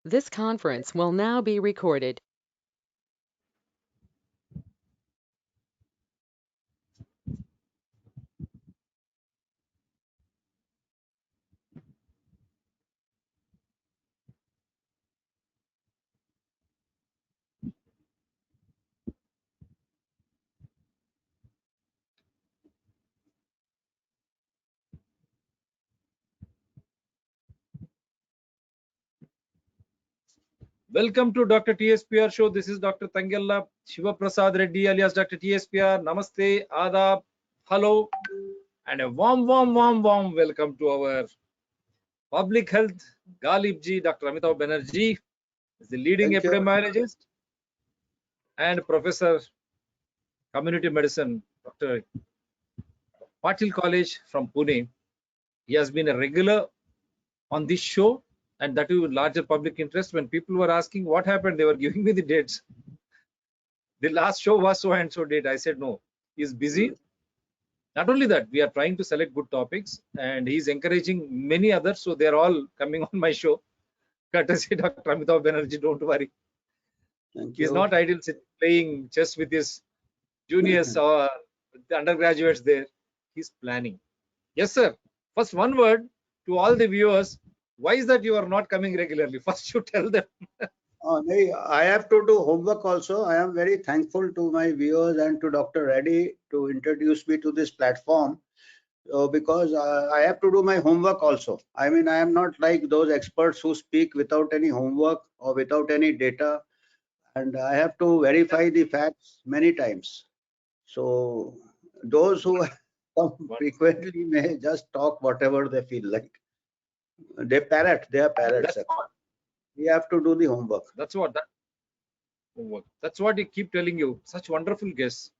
This conference will now be recorded. Welcome to Dr. TSPR show. This is Dr. Tangella Shiva Prasad Reddy alias Dr. TSPR. Namaste, Adab, hello, and a warm welcome to our public health Galib ji, Dr. Amitav Banerjee, is the leading epidemiologist and professor community medicine, Dr. Patil College from Pune. He has been a regular on this show, and that too with larger public interest. When people were asking what happened, they were giving me the dates. The last show was so and so date. I said no, he's busy. Not only that, we are trying to select good topics, and he's encouraging many others, so they're all coming on my show. Courtesy Dr. Amitav Banerjee, don't worry. He's not idle playing chess with his juniors or the undergraduates there. He's planning. Yes, sir. First, one word to all the viewers. Why is that you are not coming regularly? First, you tell them. I have to do homework also. I am very thankful to my viewers and to Dr. Reddy to introduce me to this platform because I have to do my homework also. I mean, I am not like those experts who speak without any homework or without any data, and I have to verify the facts many times. So those who come frequently may just talk whatever they feel like. They are parrots. We have to do the homework. That's what homework. That's what I keep telling you. Such wonderful guests.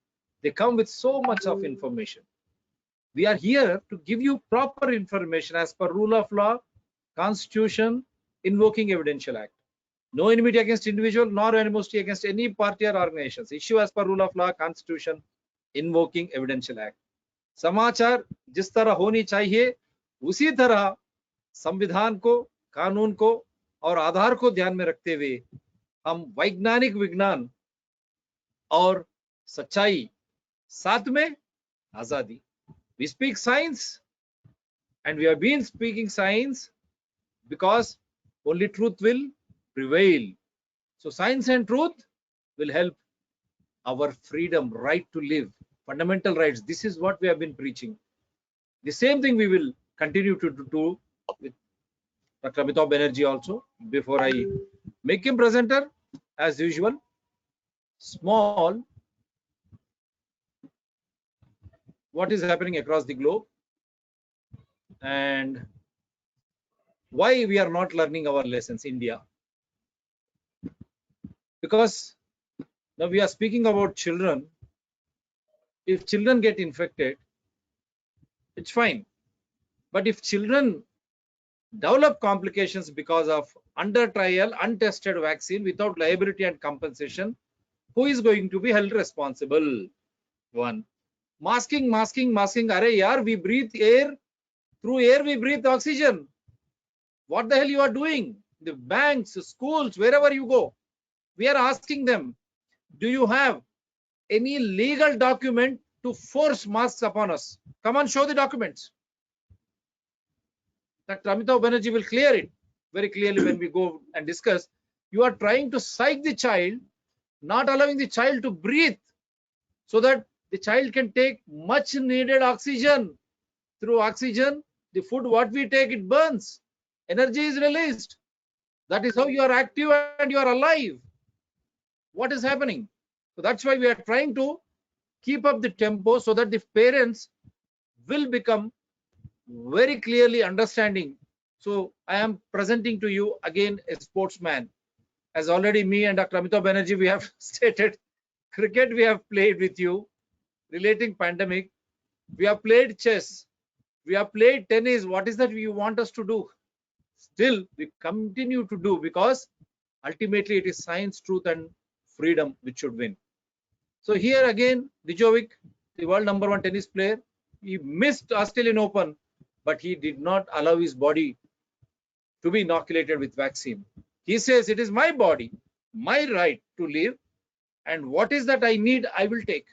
They come with so much of information. We are here to give you proper information as per rule of law, constitution, invoking evidential act. No enmity against individual nor animosity against any party or organizations. Issue as per rule of law, constitution, invoking evidential act. समाचार जिस तरह होनी चाहिए उसी तरह संविधान को, कानून को और आधार को ध्यान में रखते हुए हम वैज्ञानिक विज्ञान और सच्चाई, साथ में आजादी. We speak science, and we have been speaking science because only truth will prevail. So science and truth will help our freedom, right to live, fundamental rights. This is what we have been preaching. The same thing we will continue to do with Dr. Amitav Banerjee also. Before I make him presenter, as usual, small what is happening across the globe and why we are not learning our lessons, India. Because now we are speaking about children. If children get infected, it's fine. But if children develop complications because of under trial, untested vaccine without liability and compensation, who is going to be held responsible? One. Masking. Are yaar, we breathe air. Through air, we breathe oxygen. What the hell you are doing? The banks, schools, wherever you go, we are asking them, do you have any legal document to force masks upon us? Come on, show the documents. Dr. Amitav Banerjee will clear it very clearly when we go and discuss. You are trying to psych the child, not allowing the child to breathe so that the child can take much needed oxygen. Through oxygen, the food what we take, it burns. Energy is released. That is how you are active and you are alive. What is happening? So that's why we are trying to keep up the tempo so that the parents will become very clearly understanding. So I am presenting to you again a sportsman. As already me and Dr. Amitav Banerjee, we have stated, cricket we have played with you, relating pandemic. We have played chess. We have played tennis. What is that you want us to do? Still, we continue to do because ultimately it is science, truth, and freedom which should win. So here again, Djokovic, the world #1 tennis player, he missed Australian Open, but he did not allow his body to be inoculated with vaccine. He says it is my body, my right to live, and what is that I need, I will take.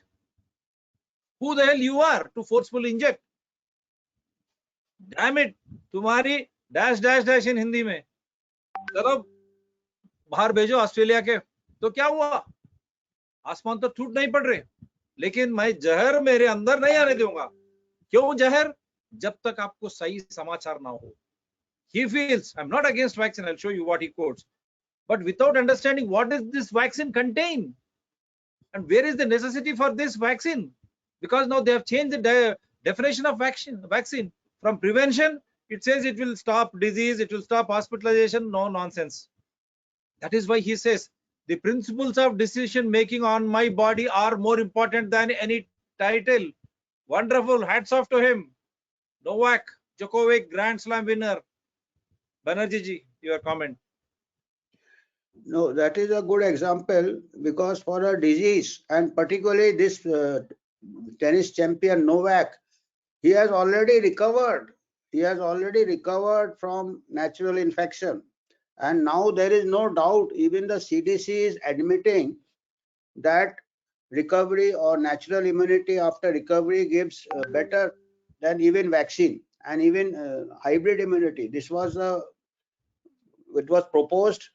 Who the hell you are to forcefully inject? Damn it, तुम्हारी dash dash dash in Hindi में, चलो बाहर भेजो Australia के, तो क्या हुआ? आसमान तो टूट नहीं पड़ रहे, लेकिन मैं जहर मेरे अंदर नहीं आने दूंगा. क्यों जहर? जब तक आपको सही समाचार ना हो. He feels, I'm not against vaccine, I'll show you what he quotes, but without understanding what does this vaccine contain and where is the necessity for this vaccine, because now they have changed the definition of vaccine from prevention. It says it will stop disease, it will stop hospitalization. No nonsense. That is why he says the principles of decision making on my body are more important than any title. Wonderful, hats off to him. Novak Djokovic, Grand Slam winner. Banerjee ji, your comment. No, that is a good example, because for a disease, and particularly this tennis champion Novak, he has already recovered. He has already recovered from natural infection. And now there is no doubt, even the CDC is admitting that recovery or natural immunity after recovery gives better than even vaccine and even hybrid immunity. This was it was proposed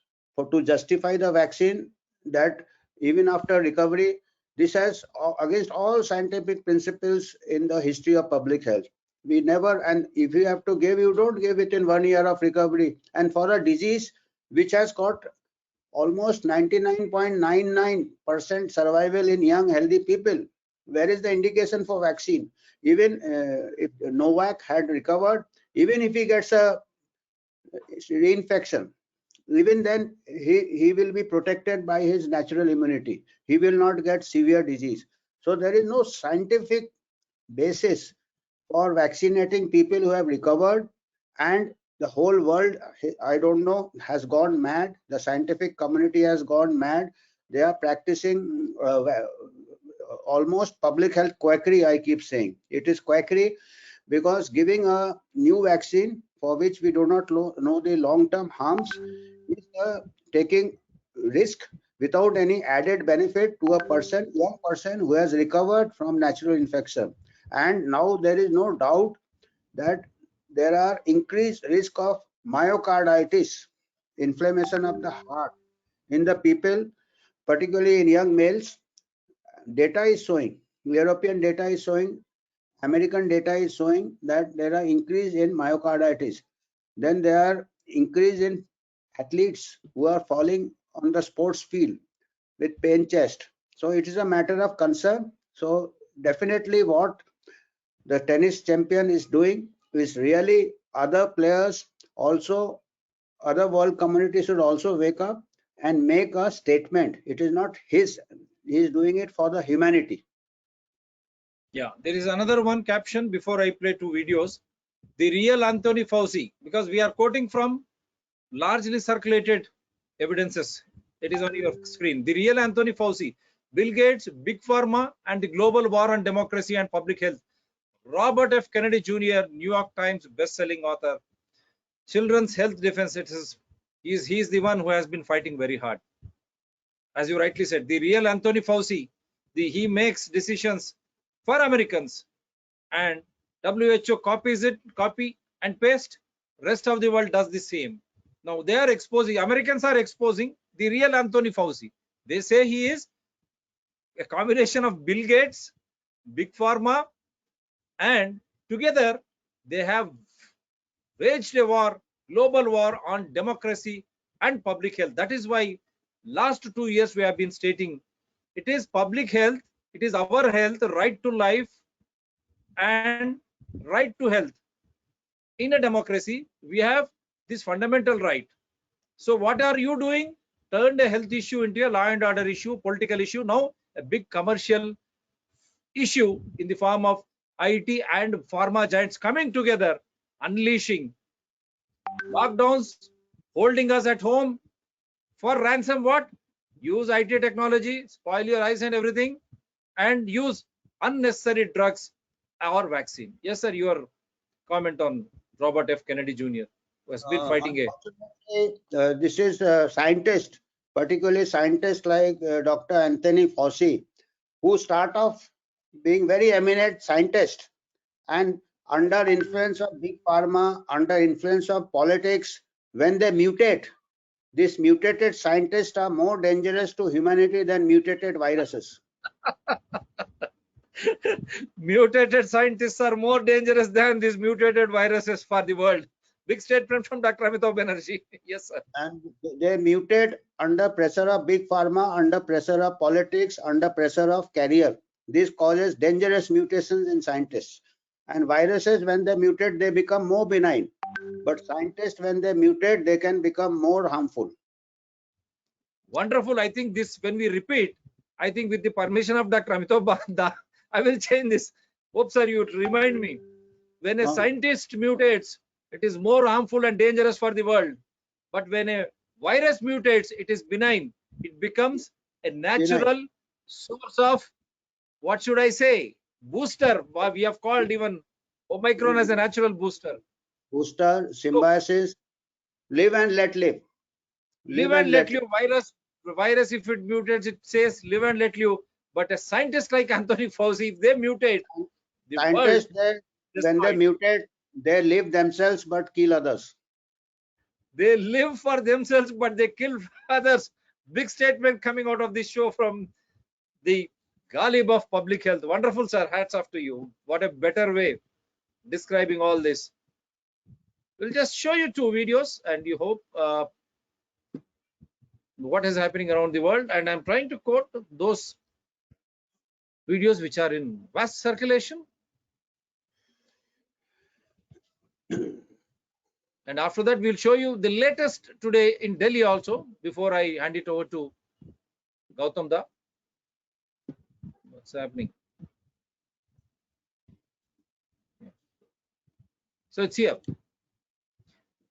to justify the vaccine, that even after recovery, this has against all scientific principles in the history of public health. We never, and if you have to give, you don't give it in 1 year of recovery. And for a disease which has got almost 99.99% survival in young healthy people, where is the indication for vaccine? Even if Novak had recovered, even if he gets a reinfection, even then he will be protected by his natural immunity. He will not get severe disease. So there is no scientific basis for vaccinating people who have recovered, and the whole world, I don't know, has gone mad. The scientific community has gone mad. They are practicing almost public health quackery. I keep saying it is quackery, because giving a new vaccine for which we do not know the long-term harms is taking risk without any added benefit to a person, young person who has recovered from natural infection. And now there is no doubt that there are increased risk of myocarditis, inflammation of the heart in the people, particularly in young males. Data is showing, European data is showing, American data is showing that there are increase in myocarditis. Then there are increase in athletes who are falling on the sports field with pain chest. So it is a matter of concern. So definitely what the tennis champion is doing is really, other players also, other world community should also wake up and make a statement. It is not his, he is doing it for the humanity. Yeah, there is another one caption before I play two videos. The real Anthony Fauci, because we are quoting from largely circulated evidences. It is on your screen. The real Anthony Fauci, Bill Gates, Big Pharma, and the global war on democracy and public health. Robert F. Kennedy Jr., New York Times best-selling author. Children's Health Defense. He's the one who has been fighting very hard. As you rightly said, the real Anthony Fauci, he makes decisions for Americans, and WHO copies it, copy and paste. Rest of the world does the same. Now they are exposing, Americans are exposing the real Anthony Fauci. They say he is a combination of Bill Gates, Big Pharma, and together they have waged a war, global war on democracy and public health. That is why last 2 years we have been stating it is public health, it is our health, right to life and right to health. In a democracy, we have this fundamental right. So what are you doing? Turned a health issue into a law and order issue, political issue, now a big commercial issue in the form of IT and pharma giants coming together, unleashing lockdowns, holding us at home for ransom. What? Use IT technology, spoil your eyes and everything, and use unnecessary drugs or vaccine. Yes, sir, your comment on Robert F. Kennedy Jr. has been fighting a. Unfortunately, this is scientists, particularly scientists like Dr. Anthony Fauci, who start off being very eminent scientists and under influence of big pharma, under influence of politics, when they mutate, these mutated scientists are more dangerous to humanity than mutated viruses. Mutated scientists are more dangerous than these mutated viruses for the world. Big statement from Dr. Amitav Banerjee. Yes, sir. And they mutate under pressure of big pharma, under pressure of politics, under pressure of career. This causes dangerous mutations in scientists. And viruses, when they mutate, they become more benign. But scientists, when they mutate, they can become more harmful. Wonderful. I think this, when we repeat, I think with the permission of Dr. Amitav Banda, I will change this. Hope, sir, you remind me. When a scientist mutates, it is more harmful and dangerous for the world. But when a virus mutates, it is benign. It becomes a natural source of, what should I say, booster. We have called even Omicron as a natural booster. Booster, symbiosis, live and let live. Live and let live. Virus, if it mutates, it says live and let live. But a scientist like Anthony Fauci, if they mutate, the scientists, world, when they mutate, they live themselves but kill others. They live for themselves, but they kill others. Big statement coming out of this show from the Ghalib of public health. Wonderful, sir. Hats off to you. What a better way describing all this. We'll just show you two videos, and you hope what is happening around the world. And I'm trying to quote those videos which are in vast circulation. And after that, we'll show you the latest today in Delhi also, before I hand it over to Gautam Da. What's happening? So it's here.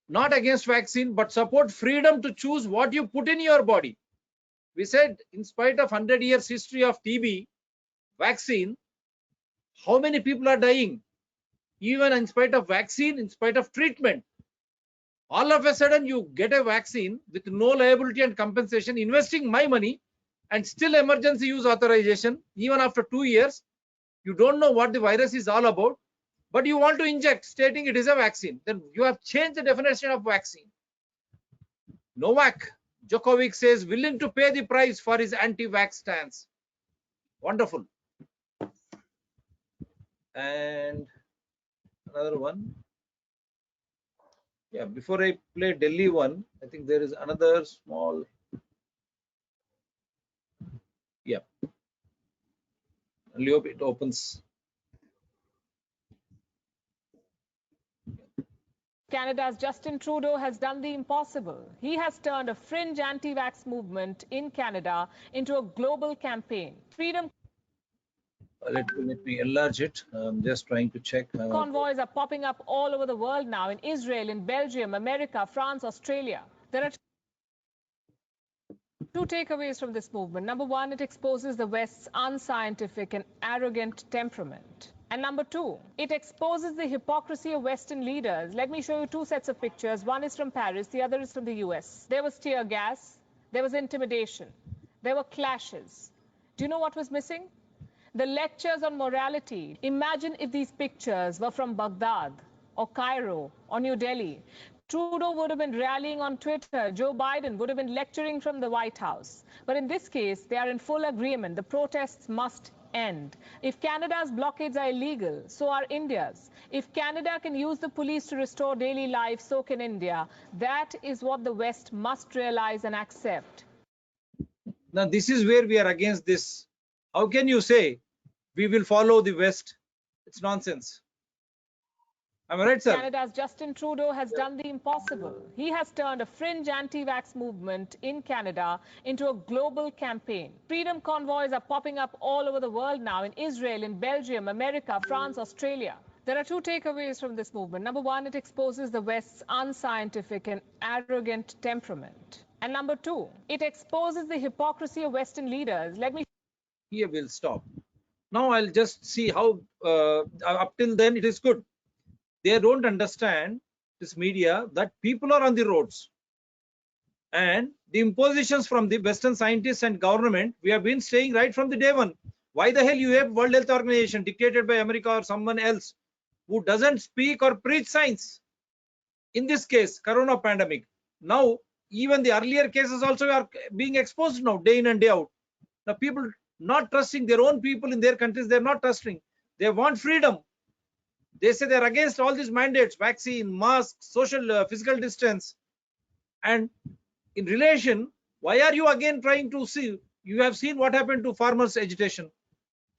Not against vaccine, but support freedom to choose what you put in your body. We said, in spite of 100 years history of TB vaccine, how many people are dying? Even in spite of vaccine, in spite of treatment. All of a sudden, you get a vaccine with no liability and compensation, investing my money, and still emergency use authorization, even after 2 years. You don't know what the virus is all about, but you want to inject, stating it is a vaccine. Then you have changed the definition of vaccine. Novak Djokovic says willing to pay the price for his anti-vax stance. Wonderful. And another one. Yeah, before I play Delhi one, I think there is another small. Yeah. I hope it opens. Canada's Justin Trudeau has done the impossible. He has turned a fringe anti-vax movement in Canada into a global campaign. Freedom Let me enlarge it. I'm just trying to check. Convoys are popping up all over the world now, in Israel, in Belgium, America, France, Australia. There are two takeaways from this movement. Number one, it exposes the West's unscientific and arrogant temperament. And number two, it exposes the hypocrisy of Western leaders. Let me show you two sets of pictures. One is from Paris, the other is from the US. There was tear gas, there was intimidation, there were clashes. Do you know what was missing? The lectures on morality. Imagine if these pictures were from Baghdad or Cairo or New Delhi. Trudeau would have been rallying on Twitter. Joe Biden would have been lecturing from the White House. But in this case, they are in full agreement. The protests must end. If Canada's blockades are illegal, so are India's. If Canada can use the police to restore daily life, so can India. That is what the West must realize and accept. Now, this is where we are against this. How can you say we will follow the West? It's nonsense. Am I right, sir? Canada's Justin Trudeau has done the impossible. He has turned a fringe anti-vax movement in Canada into a global campaign. Freedom convoys are popping up all over the world now, in Israel, in Belgium, America, France, Australia. There are two takeaways from this movement. Number one, it exposes the West's unscientific and arrogant temperament. And number two, it exposes the hypocrisy of Western leaders. Let me... Here we'll stop. Now I'll just see how, up till then it is good. They don't understand this media that people are on the roads. And the impositions from the Western scientists and government, we have been saying right from the day one. Why the hell you have World Health Organization dictated by America or someone else who doesn't speak or preach science? In this case, corona pandemic. Now, even the earlier cases also are being exposed now, day in and day out. The people not trusting their own people in their countries, they're not trusting. They want freedom. They say they're against all these mandates, vaccine, mask, social, physical distance. And in relation, why are you again trying to see? You have seen what happened to farmers' agitation.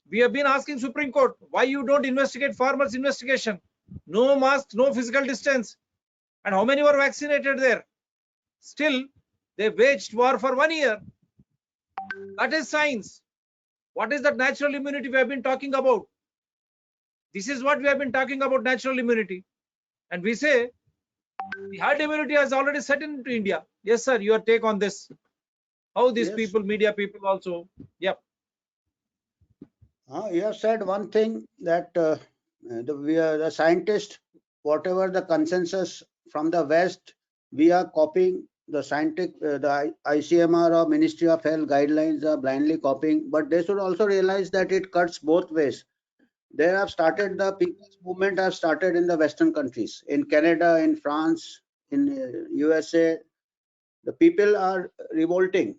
We have been asking Supreme Court, why you don't investigate farmers' investigation? No masks, no physical distance. And how many were vaccinated there? Still, they waged war for 1 year. That is science. What is that natural immunity we have been talking about? This is what we have been talking about, natural immunity. And we say the herd immunity has already set into India. Yes, sir, your take on this. How these people, media people also. Yep. You have said one thing that the scientists, whatever the consensus from the West, we are copying the scientific, the ICMR or Ministry of Health guidelines are blindly copying, but they should also realize that it cuts both ways. They have started, the people's movement have started in the Western countries, in Canada, in France, in USA. The people are revolting.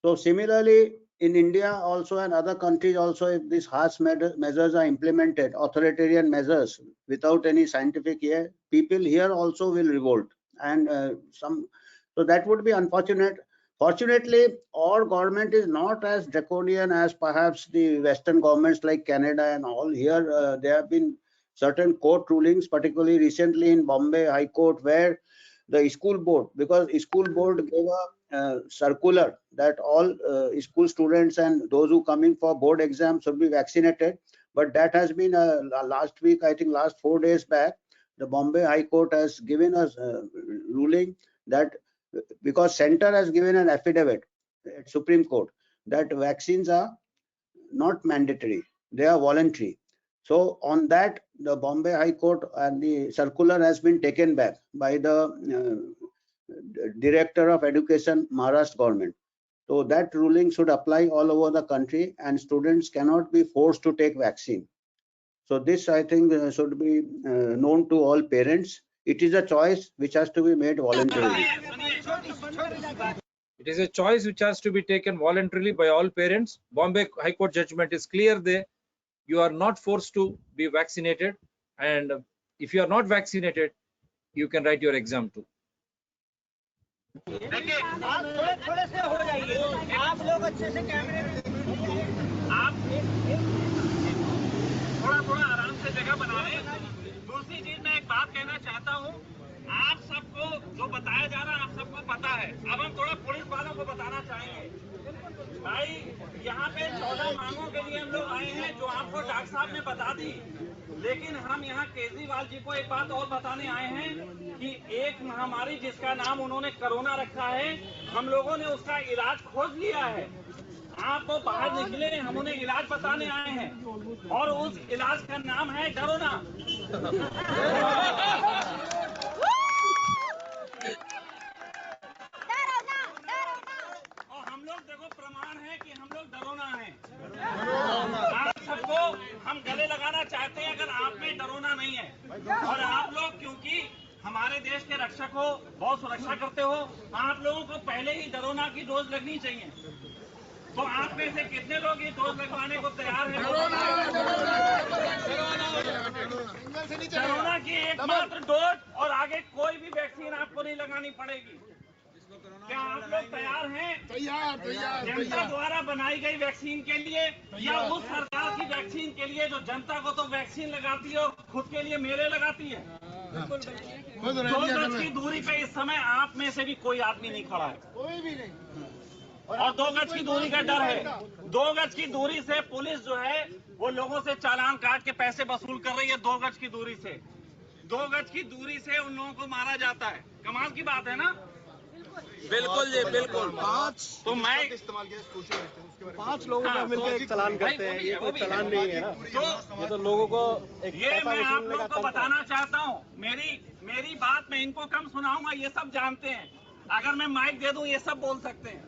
So similarly, in India also and other countries also, if these harsh measures are implemented, authoritarian measures without any scientific here, people here also will revolt. And so that would be unfortunate. Fortunately, our government is not as draconian as perhaps the Western governments like Canada and all. Here, there have been certain court rulings, particularly recently in Bombay High Court, where the school board, because school board gave a circular that all school students and those who coming for board exams should be vaccinated. But that has been last week, I think last 4 days back, the Bombay High Court has given us ruling that because center has given an affidavit at Supreme Court that vaccines are not mandatory, they are voluntary. So on that, the Bombay High Court and the circular has been taken back by the Director of Education, Maharashtra government. So that ruling should apply all over the country, and students cannot be forced to take vaccine. So this, I think, should be known to all parents. It is a choice which has to be made voluntarily. It is a choice which has to be taken voluntarily by all parents. Bombay High Court judgment is clear there. You are not forced to be vaccinated, and if you are not vaccinated, you can write your exam too. देखिए आप थोड़े से हो जाइए, आप लोग अच्छे से कैमरे में आप थोड़ा आराम से जगह बना लें। दूसरी चीज मैं एक बात कहना चाहता हूँ, आप सबको जो बताया जा रहा है आप सबको पता है। अब हम थोड़ा पुलिस वालों को बताना चाहेंगे। भाई यहाँ पे 14 मांगों के लिए हम लोग आए हैं जो आपको डॉक्टर साहब ने बता दी, लेकिन हम यहाँ केजरीवाल जी को एक बात और बताने आए हैं कि एक महामारी जिसका नाम उन्होंने कोरोना रखा है, हम लोगों ने उसका इलाज खोज लिया है। आप तो बाहर निकले, हम उन्हें इलाज बताने आए हैं और उस इलाज का नाम है कोरोना। और हम लोग देखो प्रमाण है कि हम लोग डरोना है। आप सबको हम गले लगाना चाहते हैं अगर आप में डरोना नहीं है, और आप लोग क्योंकि हमारे देश के रक्षक हो, बहुत सुरक्षा करते हो, आप लोगों को पहले ही कोरोना की डोज लगनी चाहिए। तो आप में से कितने लोग ये डोज लगवाने को तैयार हैं? कोरोना की एकमात्र डोज और आगे कोई भी वैक्सीन आपको नहीं लगानी पड़ेगी। क्या आप लोग तैयार हैं? तैयार। जनता द्वारा बनाई गई वैक्सीन के लिए या उस सरकार की वैक्सीन के लिए जो जनता को तो वैक्सीन लगाती है और खुद के लिए मेले लगाती है? 2 गज की दूरी पे इस समय आप में से भी कोई आदमी नहीं खड़ा है, कोई भी नहीं, और 2 गज की दूरी का डर है। 2 गज की दूरी से पुलिस जो है वो लोगों से चालान काट के पैसे वसूल कर रही है। 2 गज की दूरी से, 2 गज की दूरी से उन लोगों को मारा जाता है। कमाल की बात है ना। बिल्कुल जी बिल्कुल। तो मैं इस्तेमाल किया सोशल उसके बारे में 5 लोगों का मिलकर चलान करते हैं, ये कोई चलान नहीं है ना। ये तो लोगों को एक ये पैसा मैं आप वसूलने लोगों का को तंत्र है। बताना चाहता हूँ, मेरी बात मैं इनको कम सुनाऊंगा, ये सब जानते हैं। अगर मैं माइक दे दूं ये सब बोल सकते हैं,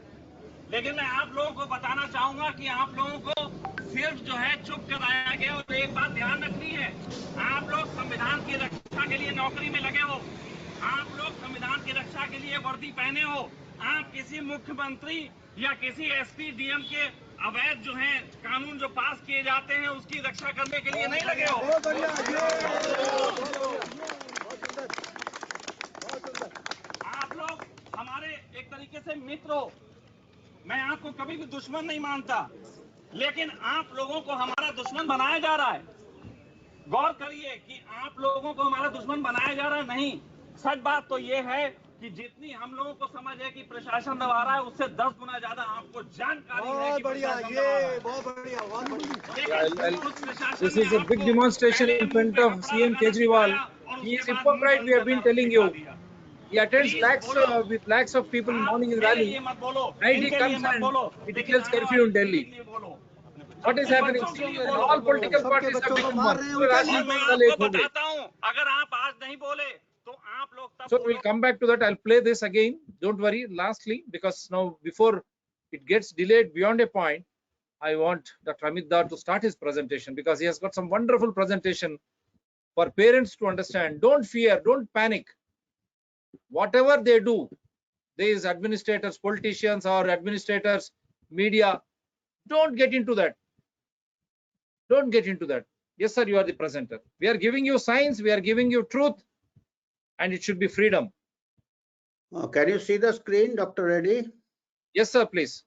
लेकिन मैं आप लोगों को बताना चाहूंगा कि आप लोगों को सिर्फ जो है चुप कराया गया। और एक बात ध्यान रखनी है, आप लोग संविधान की रक्षा के लिए नौकरी में लगे हो, आप लोग संविधान की रक्षा के लिए वर्दी पहने हो। आप किसी मुख्यमंत्री या किसी एसपी डीएम के अवैध जो है कानून जो पास किए जाते हैं उसकी रक्षा करने के लिए नहीं लगे हो। आप लोग हमारे एक तरीके से मित्र हो, मैं आपको कभी भी दुश्मन नहीं मानता, लेकिन आप लोगों को हमारा दुश्मन बनाया जा रहा है। गौर करिए कि आप लोगों को हमारा दुश्मन बनाया जा रहा है। नहीं, सच बात तो ये है कि जितनी हम लोगों को समझ है कि प्रशासन दबा रहा है, उससे 10 गुना ज्यादा आपको जानकारी है कि प्रशासन दबा रहा है। बहुत बढ़िया, बहुत बढ़िया। This is a big demonstration in front of CM Kejriwal. He is hypocrite, we have been telling you. He attends with lakhs of people morning in rally. Night he comes and he declares curfew in Delhi. What is happening? All political parties have become one. बताता हूँ, अगर आप आज नहीं बोले तो आप लोग तब So we'll come back to that. I'll play this again. Don't worry. Lastly, because now before it gets delayed beyond a point, I want Dr. Amitav to start his presentation because he has got some wonderful presentation for parents to understand. Don't fear, don't panic. Whatever they do, these administrators, politicians or administrators, media, don't get into that. Don't get into that. Yes, sir, you are the presenter. We are giving you science, we are giving you truth, and it should be freedom. Can you see the screen, Dr. Reddy? Yes, sir, please.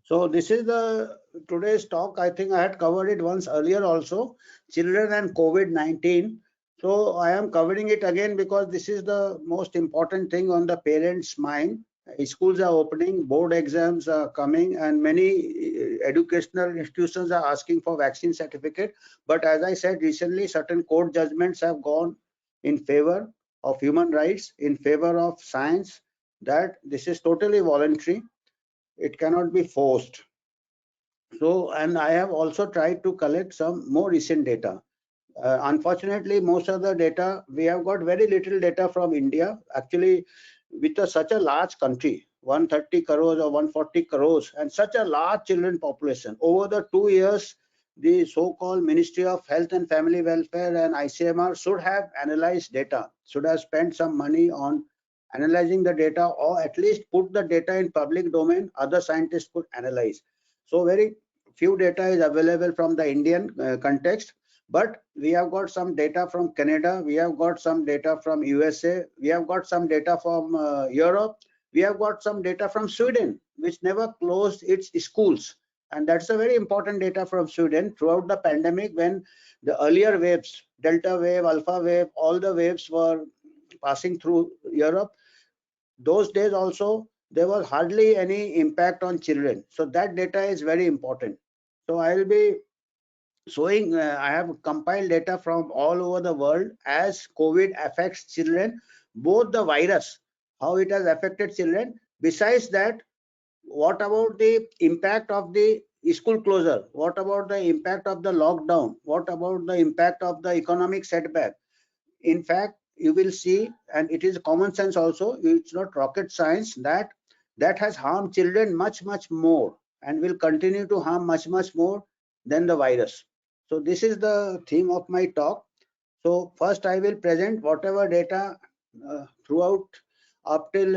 So this is the today's talk. I think I had covered it once earlier also, children and COVID-19. So I am covering it again because this is the most important thing on the parents' mind. Schools are opening, board exams are coming, and many educational institutions are asking for vaccine certificate. But as I said recently, certain court judgments have gone in favor of human rights, in favor of science, that this is totally voluntary. It cannot be forced. So, and I have also tried to collect some more recent data. Unfortunately, most of the data, we have got very little data from India. Actually, with such a large country, 130 crores or 140 crores, and such a large children population, over the 2 years, the so-called Ministry of Health and Family Welfare and ICMR should have analyzed data, should have spent some money on analyzing the data, or at least put the data in public domain, other scientists could analyze. So very few data is available from the Indian context, but we have got some data from Canada, we have got some data from USA, we have got some data from Europe, we have got some data from Sweden, which never closed its schools. And that's a very important data from Sweden. Throughout the pandemic, when the earlier waves, Delta wave, Alpha wave, all the waves were passing through Europe, those days also there was hardly any impact on children. So that data is very important. So I will be showing, I have compiled data from all over the world as COVID affects children, both the virus, how it has affected children. Besides that, what about the impact of the school closure? What about the impact of the lockdown? What about the impact of the economic setback? In fact, you will see, and it is common sense also, it's not rocket science, that has harmed children much more and will continue to harm much more than the virus. So this is the theme of my talk. So first I will present whatever data throughout up till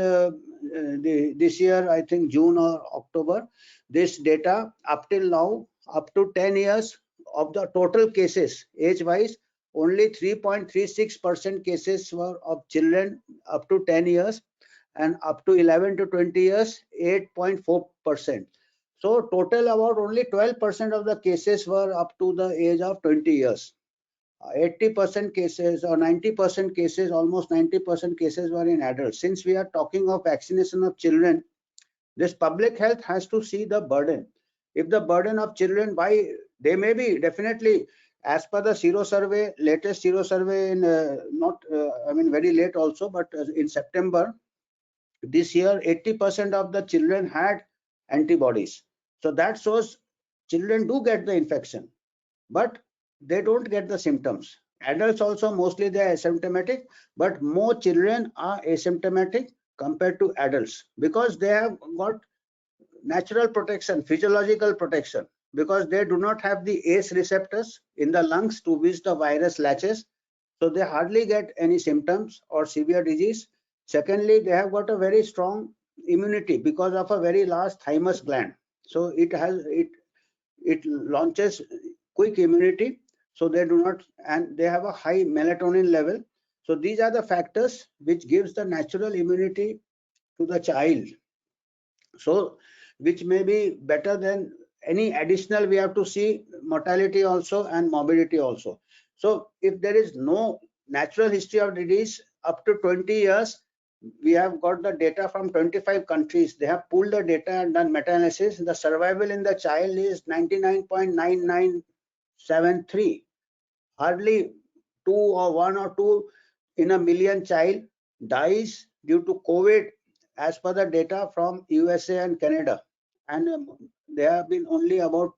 this year, I think June or October, this data up till now, up to 10 years of the total cases age wise, only 3.36% cases were of children up to 10 years, and up to 11 to 20 years 8.4%. So total about only 12% of the cases were up to the age of 20 years. 80% cases or 90% cases, almost 90% cases were in adults. Since we are talking of vaccination of children, this public health has to see the burden. If the burden of children, why they may be definitely, as per the Sero survey, latest Sero survey in I mean very late also, but in September, This year, 80% of the children had antibodies. So that shows children do get the infection, but they don't get the symptoms. Adults also mostly they are asymptomatic, but more children are asymptomatic compared to adults because they have got natural protection, physiological protection, because they do not have the ACE receptors in the lungs to which the virus latches. So they hardly get any symptoms or severe disease. Secondly, they have got a very strong immunity because of a very large thymus gland. So it launches quick immunity. So they do not, and they have a high melatonin level. So these are the factors which gives the natural immunity to the child. So which may be better than any additional. We have to see mortality also and morbidity also. So if there is no natural history of disease up to 20 years, we have got the data from 25 countries. They have pulled the data and done meta-analysis. The survival in the child is 99.9973. Hardly 2 or 1 or 2 in a million child dies due to COVID as per the data from USA and Canada. And there have been only about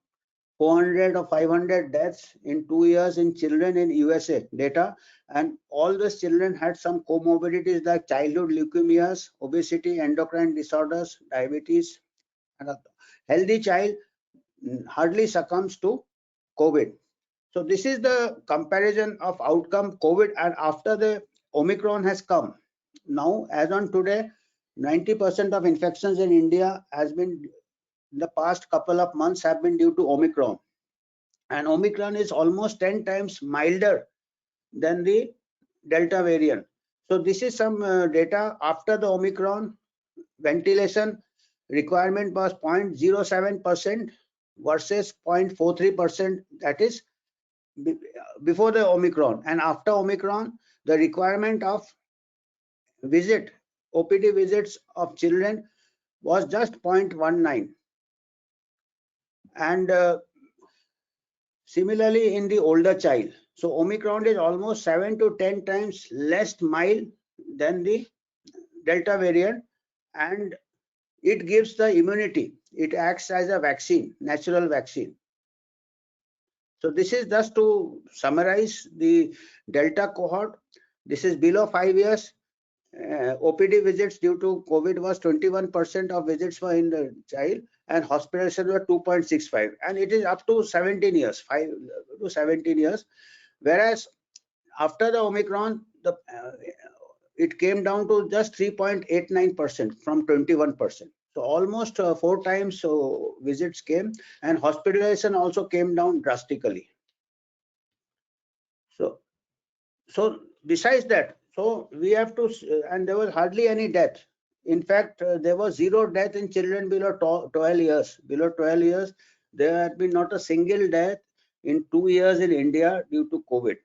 400 or 500 deaths in 2 years in children in USA data, and all those children had some comorbidities like childhood leukemias, obesity, endocrine disorders, diabetes, and a healthy child hardly succumbs to COVID. So this is the comparison of outcome COVID and after the Omicron has come. Now, as on today, 90% of infections in India has been in the past couple of months have been due to Omicron. And Omicron is almost 10 times milder than the Delta variant. So this is some data after the Omicron. Ventilation requirement was 0.07% versus 0.43%, that is before the Omicron. And after Omicron, the requirement of OPD visits of children was just 0.19. And similarly in the older child. So Omicron is almost 7 to 10 times less mild than the Delta variant, and it gives the immunity. It acts as a vaccine, natural vaccine. So this is just to summarize the Delta cohort. This is below 5 years. OPD visits due to COVID was 21% of visits were in the child, and hospitalizations were 2.65, and it is up to 17 years, 5 to 17 years. Whereas after the Omicron, it came down to just 3.89% from 21%. So almost 4 times visits came, and hospitalization also came down drastically. So besides that, so we have to, and there was hardly any death. In fact, there was 0 death in children below 12 years. Below 12 years, there had been not a single death in 2 years in India due to COVID.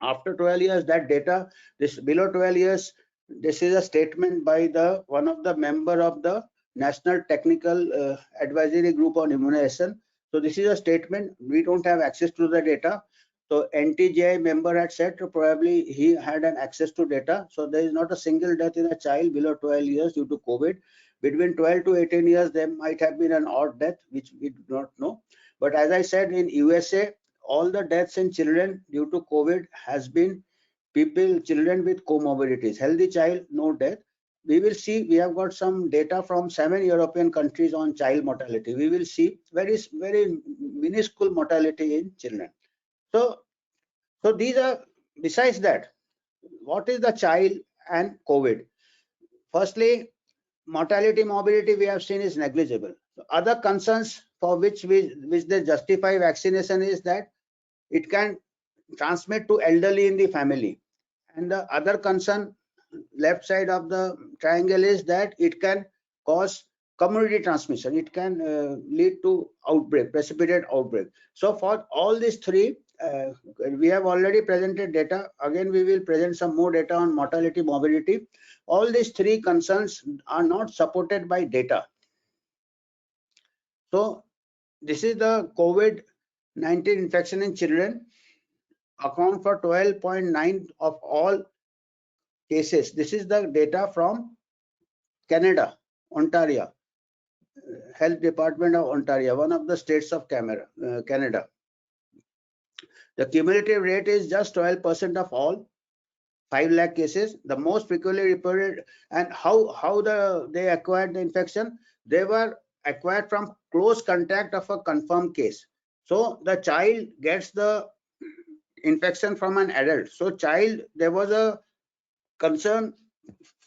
After 12 years, that data, this below 12 years, this is a statement by one of the member of the National Technical Advisory Group on Immunization. So this is a statement. We don't have access to the data. So NTGI member had said probably he had an access to data. So there is not a single death in a child below 12 years due to COVID. Between 12 to 18 years, there might have been an odd death, which we do not know. But as I said, in USA, all the deaths in children due to COVID has been children with comorbidities. Healthy child, no death. We will see, we have got some data from 7 European countries on child mortality. We will see very minuscule mortality in children. So these are, besides that, what is the child and COVID? Firstly, mortality, morbidity we have seen is negligible. So other concerns for which they justify vaccination is that it can transmit to elderly in the family. And the other concern, left side of the triangle, is that it can cause community transmission. It can lead to outbreak, precipitate outbreak. So for all these three, we have already presented data. Again, we will present some more data on mortality, morbidity. All these three concerns are not supported by data. So this is the COVID-19 infection in children, account for 12.9 of all cases. This is the data from Canada, Ontario, Health Department of Ontario, one of the states of Canada. The cumulative rate is just 12% of all 5 lakh cases. The most frequently reported, and how they acquired the infection. They were acquired from close contact of a confirmed case. So the child gets the infection from an adult. So there was a concern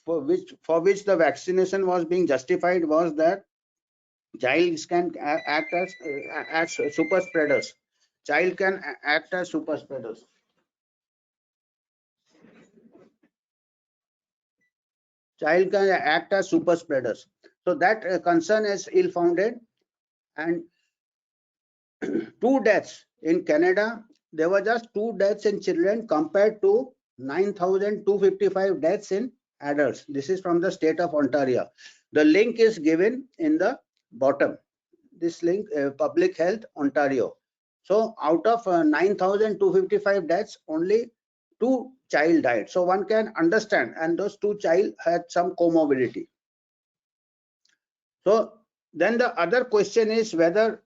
for which the vaccination was being justified, was that child can act as super spreaders. Child can act as super spreaders. Child can act as super spreaders. So that concern is ill-founded. And 2 deaths in Canada, there were just 2 deaths in children compared to 9,255 deaths in adults. This is from the state of Ontario. The link is given in the bottom. This link, Public Health Ontario. So out of 9,255 deaths, only 2 child died. So one can understand, and those 2 child had some comorbidity. So then the other question is whether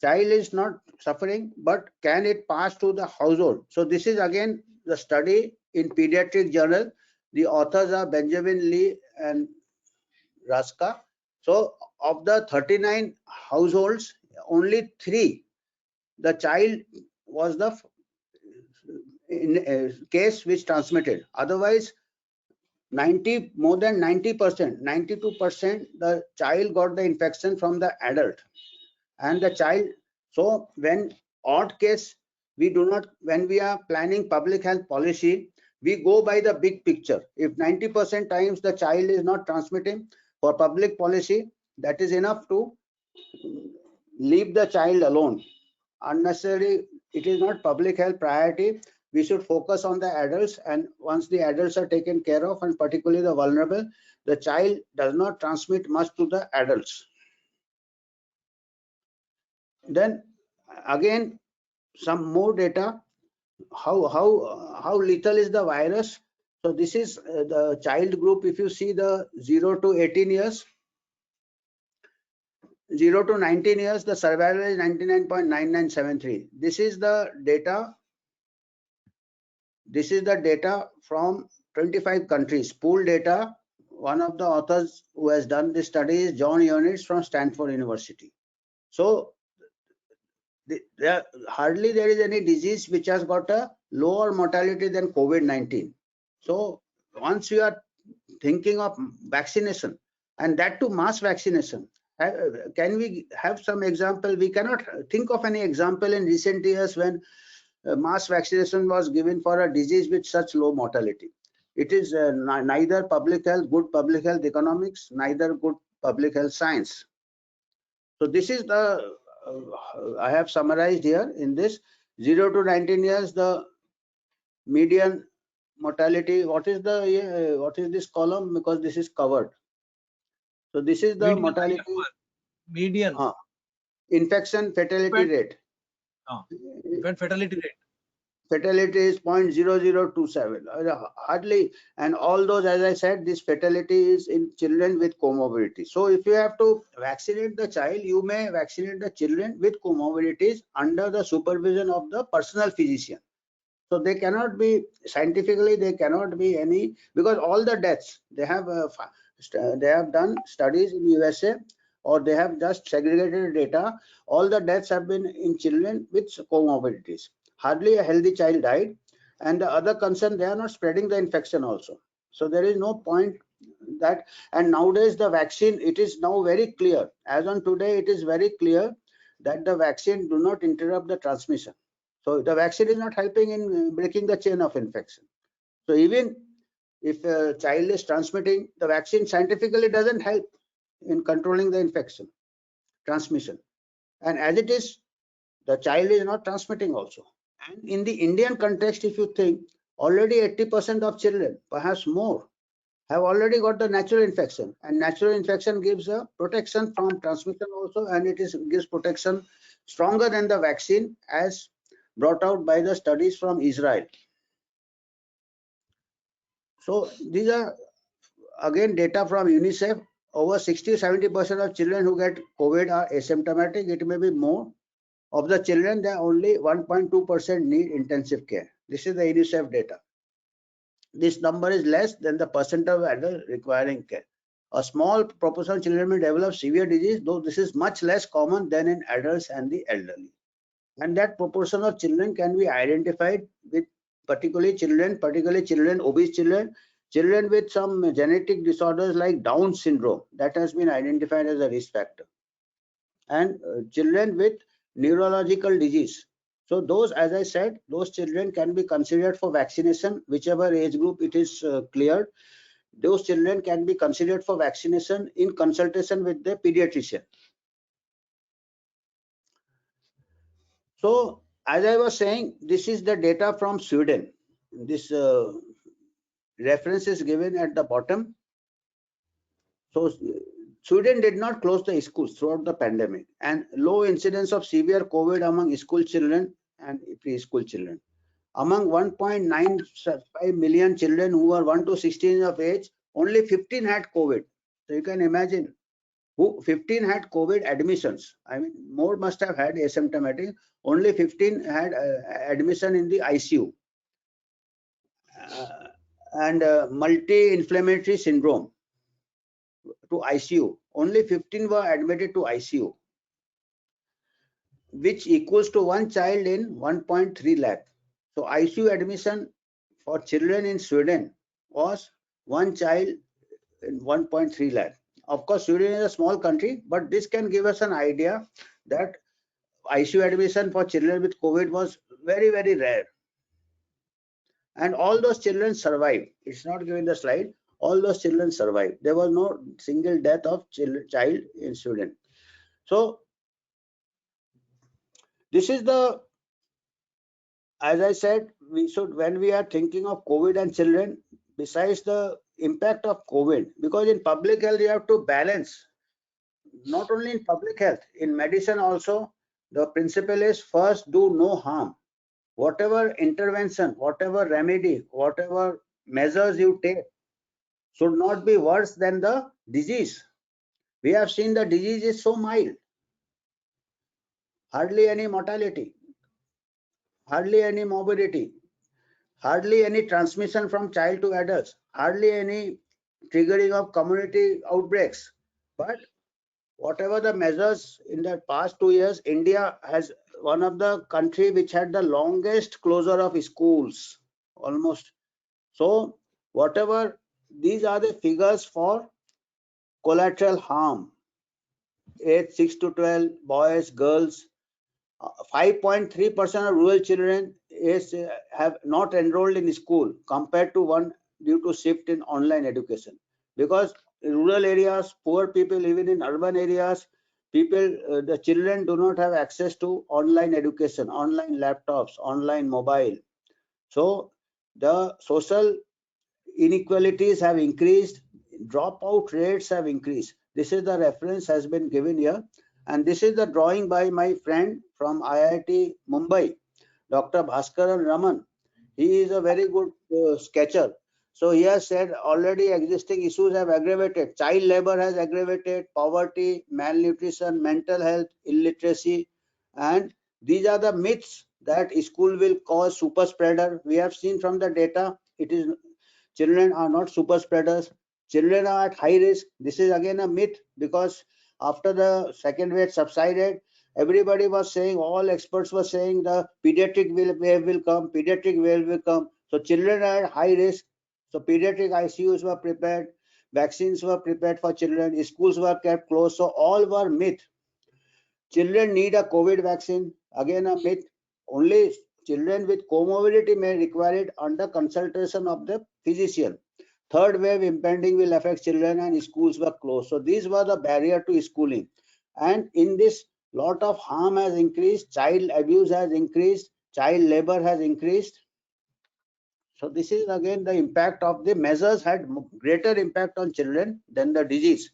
child is not suffering, but can it pass to the household? So this is again the study in Pediatric Journal. The authors are Benjamin Lee and Raska. So of the 39 households, only 3, the child was the case which transmitted. Otherwise, more than 90%, 92%, the child got the infection from the adult. And the child, so when odd case, we do not, when we are planning public health policy, we go by the big picture. If 90% times the child is not transmitting, for public policy, that is enough to leave the child alone. Unnecessarily, it is not public health priority. We should focus on the adults, and once the adults are taken care of, and particularly the vulnerable, the child does not transmit much to the adults. Then again, some more data, how lethal is the virus. So this is the child group. If you see the 0 to 18 years, 0 to 19 years, the survival is 99.9973. This is the data. This is the data from 25 countries, pooled data. One of the authors who has done this study is John Ionitz from Stanford University. So hardly there is any disease which has got a lower mortality than COVID-19. So once you are thinking of vaccination, and that to mass vaccination, can we have some example? We cannot think of any example in recent years when mass vaccination was given for a disease with such low mortality. It is neither public health, good public health economics, neither good public health science. So this is the I have summarized here in this 0 to 19 years, the median mortality. What is this column? Because this is covered. So this is the median mortality. Median. Infection fatality rate. Fatality rate. Fatality is 0.0027. Hardly, and all those, as I said, this fatality is in children with comorbidity. So if you have to vaccinate the child, you may vaccinate the children with comorbidities under the supervision of the personal physician. So they cannot be, scientifically, they cannot be any, because all the deaths, they have done studies in USA, or they have just segregated data. All the deaths have been in children with comorbidities. Hardly a healthy child died. And the other concern, they are not spreading the infection also. So there is no point that, and nowadays the vaccine, it is now very clear. As on today, it is very clear that the vaccine do not interrupt the transmission. So the vaccine is not helping in breaking the chain of infection. So even if a child is transmitting, the vaccine scientifically doesn't help in controlling the infection transmission. And as it is, the child is not transmitting also. And in the Indian context, if you think, already 80% of children, perhaps more, have already got the natural infection, and natural infection gives a protection from transmission also, and it gives protection stronger than the vaccine as brought out by the studies from Israel. So these are again data from UNICEF, over 60-70% of children who get COVID are asymptomatic. It may be more. Of the children, there only 1.2% need intensive care. This is the UNICEF data. This number is less than the percent of adults requiring care. A small proportion of children may develop severe disease, though this is much less common than in adults and the elderly. And that proportion of children can be identified with particularly children, obese children, children with some genetic disorders like Down syndrome, that has been identified as a risk factor, and children with neurological disease. So those, as I said, those children can be considered for vaccination, whichever age group it is cleared. Those children can be considered for vaccination in consultation with the pediatrician. So as I was saying, this is the data from Sweden. This reference is given at the bottom. So Sweden did not close the schools throughout the pandemic, and low incidence of severe COVID among school children and preschool children. Among 1.95 million children who were 1 to 16 of age, only 15 had COVID. So you can imagine, who 15 had COVID admissions. I mean, more must have had asymptomatic. Only 15 had admission in the ICU. And multi-inflammatory syndrome to ICU. Only 15 were admitted to ICU, which equals to one child in 1.3 lakh. So ICU admission for children in Sweden was one child in 1.3 lakh. Of course, Sweden is a small country, but this can give us an idea that ICU admission for children with COVID was very, very rare. And all those children survived. It's not given the slide. All those children survived. There was no single death of child in Sweden. So this is the, as I said, we should, when we are thinking of COVID and children, besides the impact of COVID, because in public health you have to balance, not only in public health, in medicine also, the principle is first do no harm. Whatever intervention, whatever remedy, whatever measures you take should not be worse than the disease. We have seen the disease is so mild, hardly any mortality, hardly any morbidity, hardly any transmission from child to adults, hardly any triggering of community outbreaks. But whatever the measures in the past 2 years, India has one of the country which had the longest closure of schools, almost. So whatever, these are the figures for collateral harm, age 6 to 12, boys, girls. 5.3% of rural children have not enrolled in school compared to one due to shift in online education. Because in rural areas, poor people living in urban areas, the children do not have access to online education, online laptops, online mobile. So the social inequalities have increased, dropout rates have increased. This is the reference has been given here. And this is the drawing by my friend from IIT Mumbai, Dr. Bhaskaran Raman. He is a very good sketcher. So he has said already existing issues have aggravated. Child labor has aggravated, poverty, malnutrition, mental health, illiteracy. And these are the myths that school will cause super spreader. We have seen from the data, it is children are not super spreaders. Children are at high risk. This is again a myth, because after the second wave subsided, everybody was saying, all experts were saying the pediatric wave will come, pediatric wave will come. So children are at high risk. So pediatric ICUs were prepared, vaccines were prepared for children, schools were kept closed. So all were myth. Children need a COVID vaccine, again a myth. Only children with comorbidity may require it under consultation of the physician. Third wave impending will affect children and schools were closed. So these were the barrier to schooling. And in this, lot of harm has increased, child abuse has increased, child labor has increased. So this is again the impact of the measures had greater impact on children than the disease.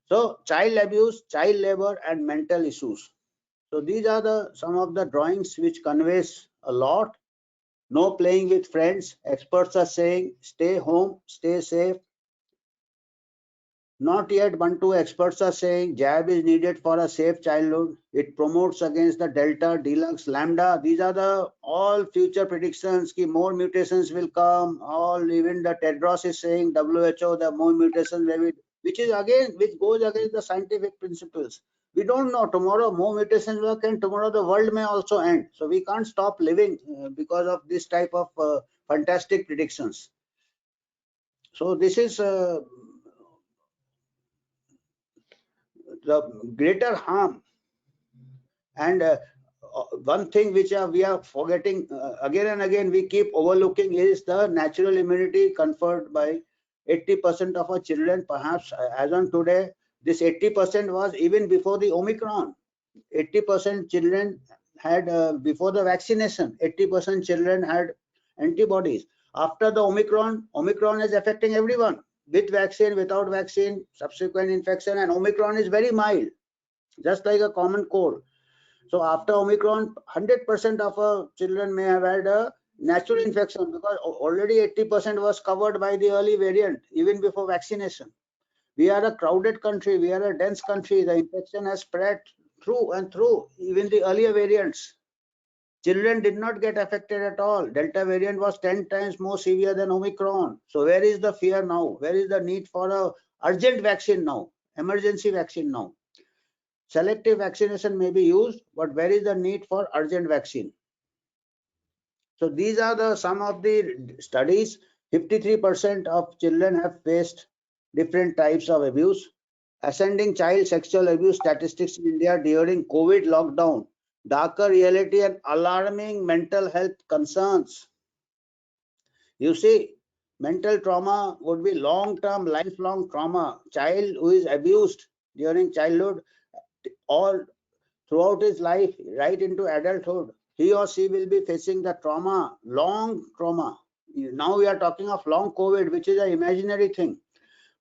So child abuse, child labor and mental issues. So these are some of the drawings which conveys a lot. No playing with friends. Experts are saying stay home, stay safe. Not yet, Bantu. Experts are saying jab is needed for a safe childhood. It promotes against the Delta, Deluxe, Lambda. These are the all future predictions. Ki more mutations will come. All even the Tedros is saying WHO the more mutations may be, which goes against the scientific principles. We don't know tomorrow more mutations will occur and tomorrow the world may also end. So we can't stop living because of this type of fantastic predictions. So this is the greater harm. And one thing which we are forgetting again and again, we keep overlooking is the natural immunity conferred by 80% of our children. Perhaps as on today, this 80% was even before the Omicron. 80% children had before the vaccination, 80% children had antibodies. After the Omicron is affecting everyone with vaccine, without vaccine, subsequent infection, and Omicron is very mild, just like a common cold. So after Omicron, 100% of our children may have had a natural infection because already 80% was covered by the early variant even before vaccination. We are a crowded country. We are a dense country. The infection has spread through and through even the earlier variants. Children did not get affected at all. Delta variant was 10 times more severe than Omicron. So where is the fear now? Where is the need for a urgent vaccine now? Emergency vaccine now? Selective vaccination may be used, but where is the need for urgent vaccine? So these are some of the studies. 53% of children have faced different types of abuse. Ascending child sexual abuse statistics in India during COVID lockdown. Darker reality and alarming mental health concerns. You see, mental trauma would be long-term, lifelong trauma. Child who is abused during childhood or throughout his life, right into adulthood, he or she will be facing the trauma, long trauma. Now we are talking of long COVID, which is an imaginary thing,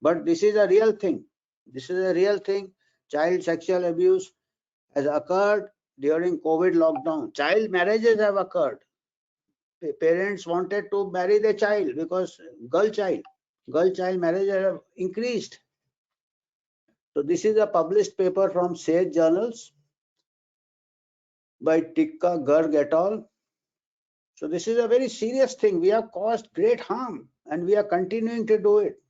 but this is a real thing. This is a real thing. Child sexual abuse has occurred during COVID lockdown. Child marriages have occurred. Parents wanted to marry their child because girl child marriages have increased. So this is a published paper from Sage Journals by Tikka Garg et al. So this is a very serious thing. We have caused great harm and we are continuing to do it.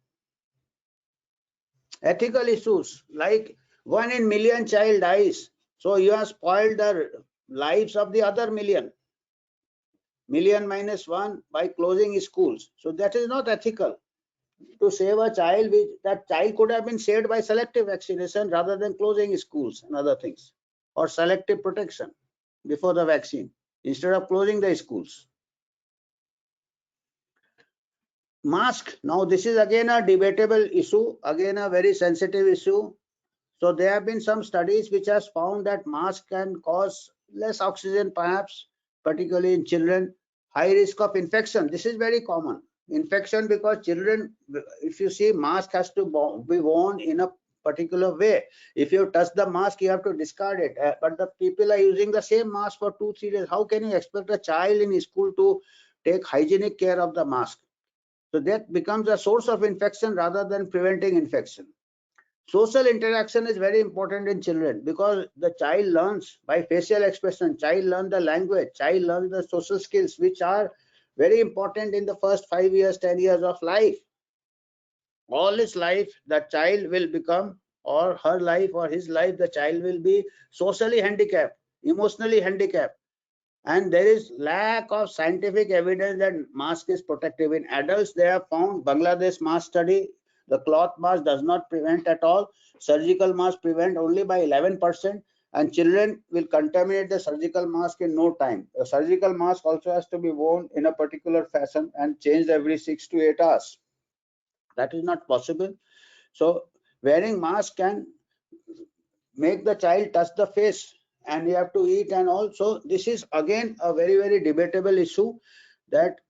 Ethical issues like 1 in million child dies. So you have spoiled the lives of the other million. Million minus 1 by closing schools. So that is not ethical. To save a child, that child could have been saved by selective vaccination rather than closing schools and other things, or selective protection before the vaccine instead of closing the schools. Mask. Now this is again a debatable issue, again a very sensitive issue. So there have been some studies which has found that mask can cause less oxygen perhaps, particularly in children, high risk of infection. This is very common. Infection because children, if you see, mask has to be worn in a particular way. If you touch the mask, you have to discard it. But the people are using the same mask for 2-3 days. How can you expect a child in school to take hygienic care of the mask? So that becomes a source of infection rather than preventing infection. Social interaction is very important in children because the child learns by facial expression, child learns the language, child learns the social skills, which are very important in the first 5 years, 10 years of life. All his life, the child will become, or her life or his life, the child will be socially handicapped, emotionally handicapped. And there is lack of scientific evidence that mask is protective. In adults, they have found, Bangladesh mask study, the cloth mask does not prevent at all. Surgical mask prevent only by 11%, and children will contaminate the surgical mask in no time. The surgical mask also has to be worn in a particular fashion and changed every 6 to 8 hours. That is not possible. So wearing mask can make the child touch the face and you have to eat, and also this is again a very, very debatable issue that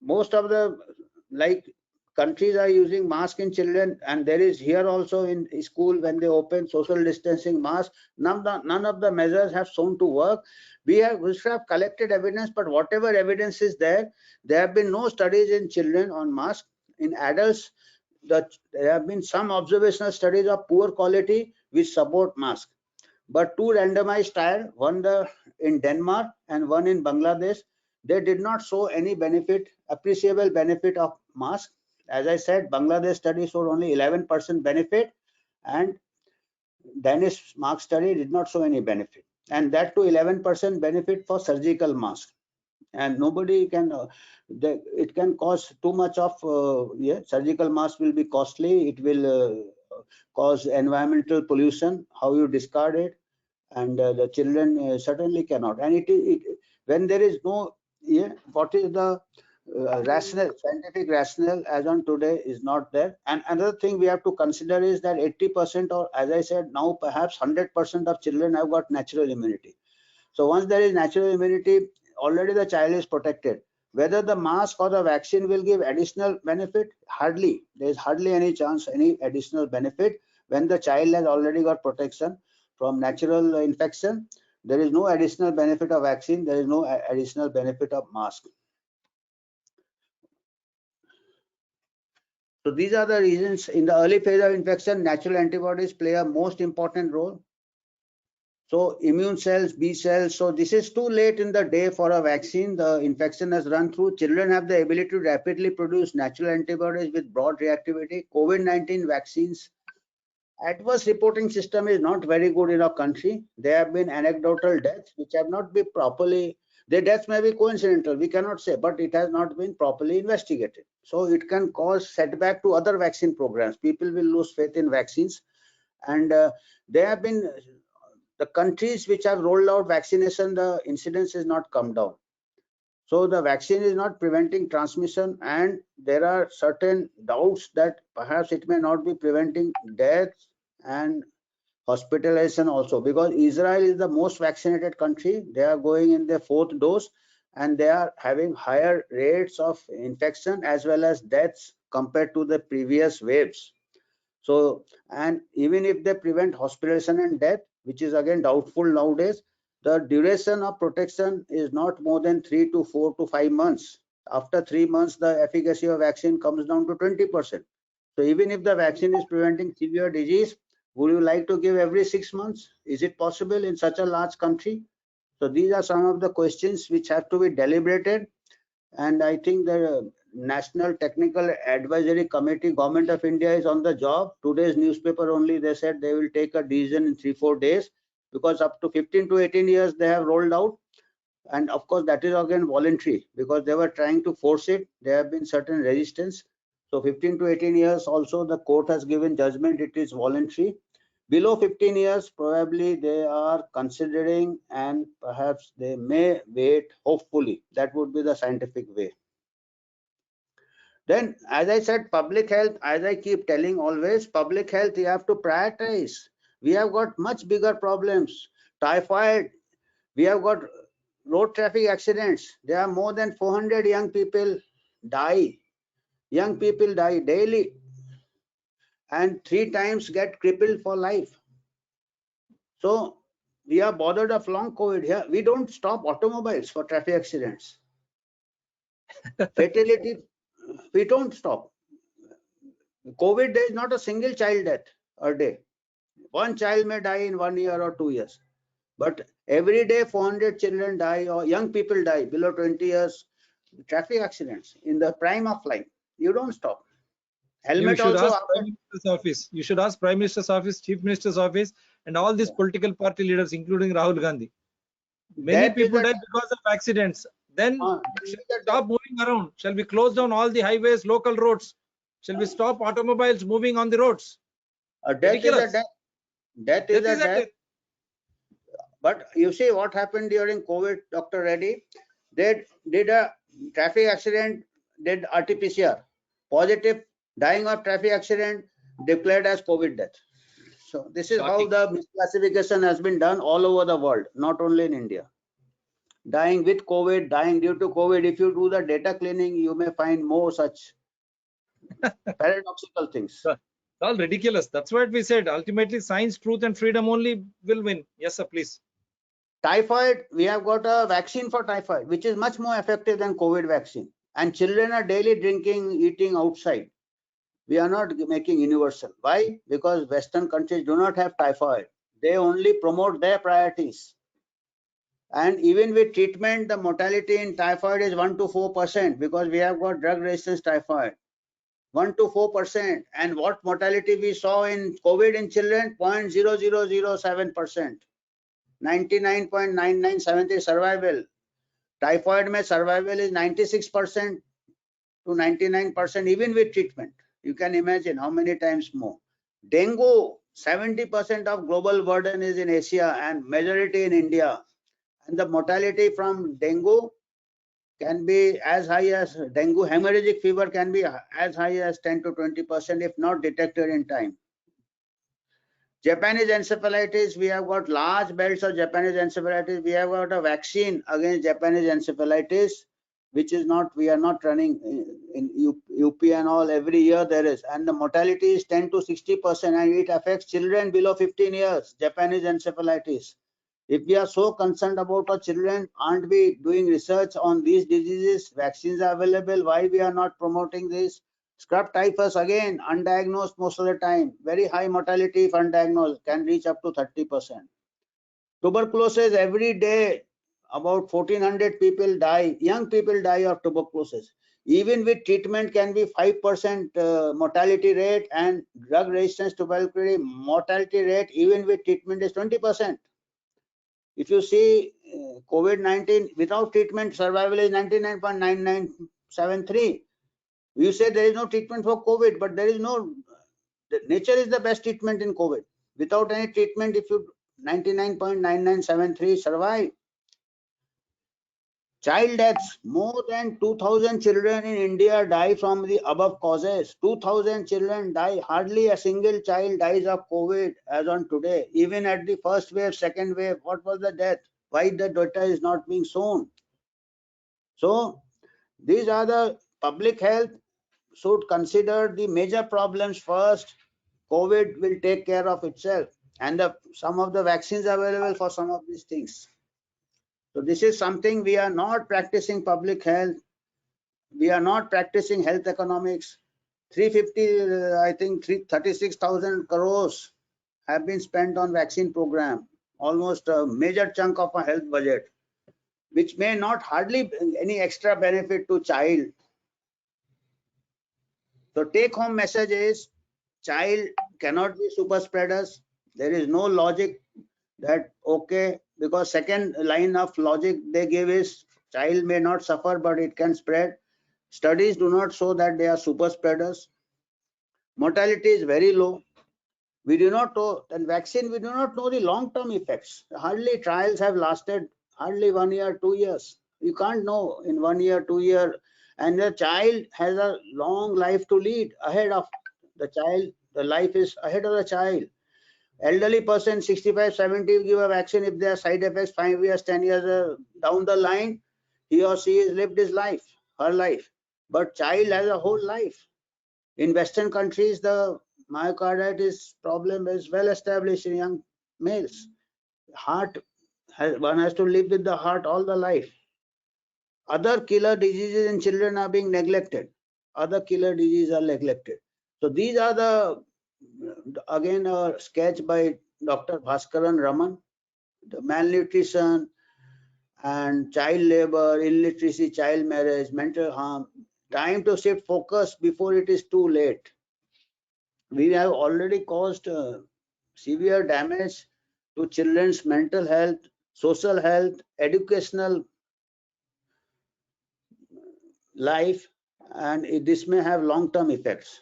most of the countries are using mask in children, and there is here also in school when they open social distancing mask, none of the measures have shown to work. We have collected evidence, but whatever evidence is there have been no studies in children on mask. In adults, there have been some observational studies of poor quality which support mask. But two randomized trials, one in Denmark and one in Bangladesh, they did not show any benefit, appreciable benefit of mask. As I said, Bangladesh study showed only 11% benefit, and Danish mask study did not show any benefit, and that to 11% benefit for surgical mask. And nobody can, it can cause too much of, surgical mask will be costly. It will cause environmental pollution, how you discard it, and the children certainly cannot. And when there is no, what is the rational, scientific rationale as on today is not there. And another thing we have to consider is that 80%, or as I said, now perhaps 100% of children have got natural immunity. So once there is natural immunity, already the child is protected. Whether the mask or the vaccine will give additional benefit, hardly. There is hardly any chance any additional benefit when the child has already got protection from natural infection. There is no additional benefit of vaccine. There is no additional benefit of mask. So these are the reasons. In the early phase of infection, natural antibodies play a most important role. So immune cells, B cells. So this is too late in the day for a vaccine. The infection has run through. Children have the ability to rapidly produce natural antibodies with broad reactivity. COVID-19 vaccines, adverse reporting system is not very good in our country. There have been anecdotal deaths which have not been properly, the deaths may be coincidental, we cannot say, but it has not been properly investigated. So it can cause setback to other vaccine programs. People will lose faith in vaccines. And there have been the countries which have rolled out vaccination, the incidence has not come down. So the vaccine is not preventing transmission, and there are certain doubts that perhaps it may not be preventing death and hospitalization also, because Israel is the most vaccinated country. They are going in their 4th dose, and they are having higher rates of infection as well as deaths compared to the previous waves. So, and even if they prevent hospitalization and death, which is again doubtful nowadays, the duration of protection is not more than 3 to 4 to 5 months. After 3 months, the efficacy of vaccine comes down to 20%. So even if the vaccine is preventing severe disease, would you like to give every 6 months? Is it possible in such a large country? So these are some of the questions which have to be deliberated. And I think the National Technical Advisory Committee, Government of India is on the job. Today's newspaper only, they said they will take a decision in 3-4 days, because up to 15 to 18 years they have rolled out. And of course that is again voluntary, because they were trying to force it. There have been certain resistance. So 15 to 18 years also the court has given judgment, it is voluntary. Below 15 years, probably they are considering, and perhaps they may wait, hopefully. That would be the scientific way. Then, as I said, public health, as I keep telling always, public health, you have to prioritize. We have got much bigger problems. Typhoid, we have got road traffic accidents. There are more than 400 young people die. Young people die daily, and 3 times get crippled for life. So we are bothered of long COVID here. We don't stop automobiles for traffic accidents. Fatality, we don't stop. COVID, there is not a single child death a day. One child may die in 1 year or 2 years. But every day 400 children die, or young people die below 20 years, traffic accidents in the prime of life. You don't stop. Helmet You should also. ask Prime Minister's office. You should ask Prime Minister's office, Chief Minister's office, and all these political party leaders, including Rahul Gandhi. Many people die because of accidents. Then shall we stop moving around? Shall we close down all the highways, local roads? Shall we stop automobiles moving on the roads? Death is a death. Death is a death. But you see what happened during COVID, Dr. Reddy? They did a traffic accident, did RT-PCR. Positive, dying of traffic accident, declared as COVID death. So this is how the misclassification has been done all over the world, not only in India. Dying with COVID, dying due to COVID. If you do the data cleaning, you may find more such paradoxical things. It's all ridiculous. That's what we said. Ultimately, science, truth, and freedom only will win. Yes, sir, please. Typhoid, we have got a vaccine for typhoid, which is much more effective than COVID vaccine. And children are daily drinking, eating outside. We are not making universal. Why? Because Western countries do not have typhoid. They only promote their priorities. And even with treatment, the mortality in typhoid is 1 to 4% because we have got drug resistant typhoid. 1 to 4%. And what mortality we saw in COVID in children? 0.0007%. 99.9973 survival. Typhoid mein survival is 96% to 99% even with treatment. You can imagine how many times more. Dengue, 70% of global burden is in Asia and majority in India. And the mortality from dengue can be as high as dengue hemorrhagic fever can be as high as 10 to 20% if not detected in time. Japanese encephalitis, we have got large belts of Japanese encephalitis. We have got a vaccine against Japanese encephalitis, which is not, we are not running in UP and all. Every year there is, and the mortality is 10 to 60%, and it affects children below 15 years, Japanese encephalitis. If we are so concerned about our children, aren't we doing research on these diseases? Vaccines are available. Why we are not promoting this? Scrub typhus, again, undiagnosed most of the time. Very high mortality if undiagnosed, can reach up to 30%. Tuberculosis, every day, about 1400 people die, young people die of tuberculosis. Even with treatment can be 5% mortality rate, and drug resistance tuberculosis mortality rate even with treatment is 20%. If you see COVID-19 without treatment, survival is 99.9973. You say there is no treatment for COVID, but there is no, nature is the best treatment in COVID. Without any treatment, if you 99.9973 survive. Child deaths, more than 2000 children in India die from the above causes. 2000 children die, hardly a single child dies of COVID as on today. Even at the first wave, second wave, what was the death? Why the data is not being shown? So these are the public health should consider the major problems first. COVID will take care of itself, and some of the vaccines are available for some of these things. So this is something we are not practicing public health. We are not practicing health economics. 350, I think 36,000 crores have been spent on vaccine program, almost a major chunk of a health budget, which may not hardly bring any extra benefit to child. So take home message is child cannot be super spreaders. There is no logic that, okay, because second line of logic they give is child may not suffer, but it can spread. Studies do not show that they are super spreaders. Mortality is very low. We do not know, and vaccine, we do not know the long-term effects. Hardly trials have lasted hardly 1 year, 2 years. You can't know in 1 year, 2 year, and the child has a long life to lead ahead of the child. The life is ahead of the child. Elderly person, 65, 70, give a vaccine. If there are side effects, 5 years, 10 years down the line, he or she has lived his life, her life. But child has a whole life. In Western countries, the myocarditis problem is well established in young males. Heart, one has to live with the heart all the life. Other killer diseases in children are being neglected. Other killer diseases are neglected. So these are the, again, a sketch by Dr. Bhaskaran Raman, the malnutrition and child labor, illiteracy, child marriage, mental harm. Time to shift focus before it is too late. We have already caused severe damage to children's mental health, social health, educational life, and this may have long-term effects.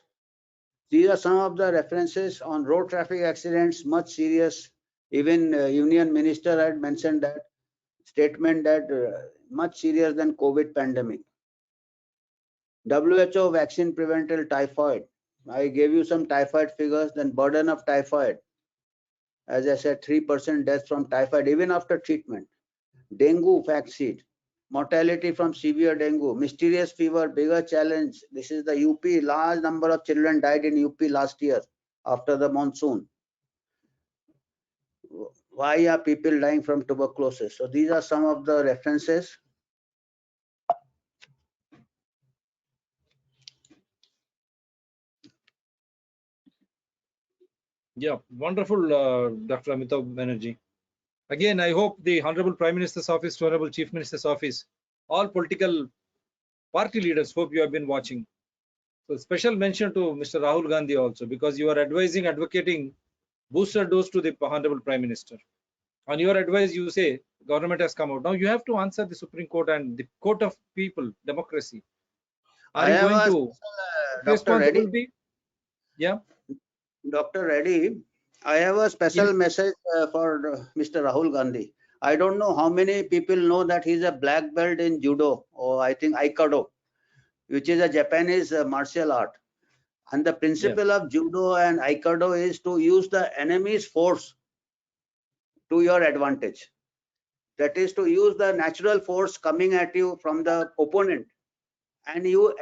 These are some of the references on road traffic accidents, much serious. Even Union Minister had mentioned that statement that much serious than COVID pandemic. WHO vaccine prevented typhoid. I gave you some typhoid figures, then burden of typhoid. As I said, 3% death from typhoid even after treatment. Dengue fact sheet. Mortality from severe dengue. Mysterious fever, bigger challenge. This is the UP. Large number of children died in UP last year after the monsoon. Why are people dying from tuberculosis? So these are some of the references. Yeah, wonderful, Dr. Amitav Banerjee. Again, I hope the Honorable Prime Minister's Office, Honorable Chief Minister's Office, all political party leaders, hope you have been watching. So special mention to Mr. Rahul Gandhi also, because you are advocating booster dose to the Honorable Prime Minister. On your advice, you say government has come out. Now you have to answer the Supreme Court and the court of people, democracy. Are I you have going a to special, take Dr. Reddy. responsibility? Yeah. Dr. Reddy, I have a special Yes. message for Mr. Rahul Gandhi. I don't know how many people know that he's a black belt in judo, or I think Aikido, which is a Japanese martial art. And the principle of judo and Aikido is to use the enemy's force to your advantage. That is to use the natural force coming at you from the opponent, and you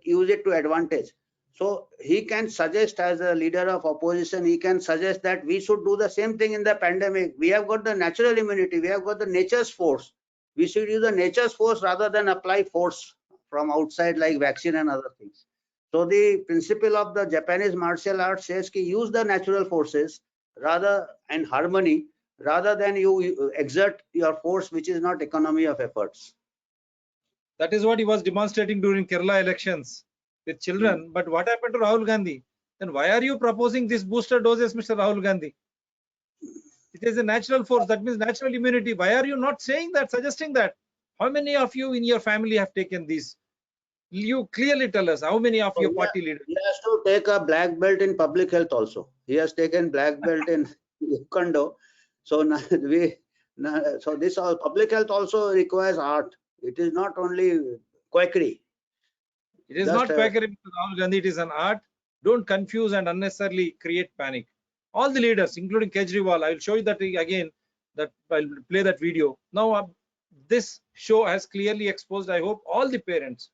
use it to advantage. So he can suggest, as a leader of opposition, he can suggest that we should do the same thing in the pandemic. We have got the natural immunity, we have got the nature's force. We should use the nature's force rather than apply force from outside like vaccine and other things. So the principle of the Japanese martial arts says ki use the natural forces rather and harmony rather than you exert your force, which is not economy of efforts. That is what he was demonstrating during Kerala elections with children. But what happened to Rahul Gandhi? Then why are you proposing this booster doses, Mr. Rahul Gandhi? It is a natural force. That means natural immunity. Why are you not saying that, suggesting that? How many of you in your family have taken these? You clearly tell us how many of your party leaders. He has to take a black belt in public health also. He has taken black belt in Kondo. So so this public health also requires art. It is not only quackery. It is Just not quackery, Mr. Rahul Gandhi. It is an art. Don't confuse and unnecessarily create panic. All the leaders, including Kejriwal, I will show you that again. That I'll play that video. Now, this show has clearly exposed, I hope, all the parents,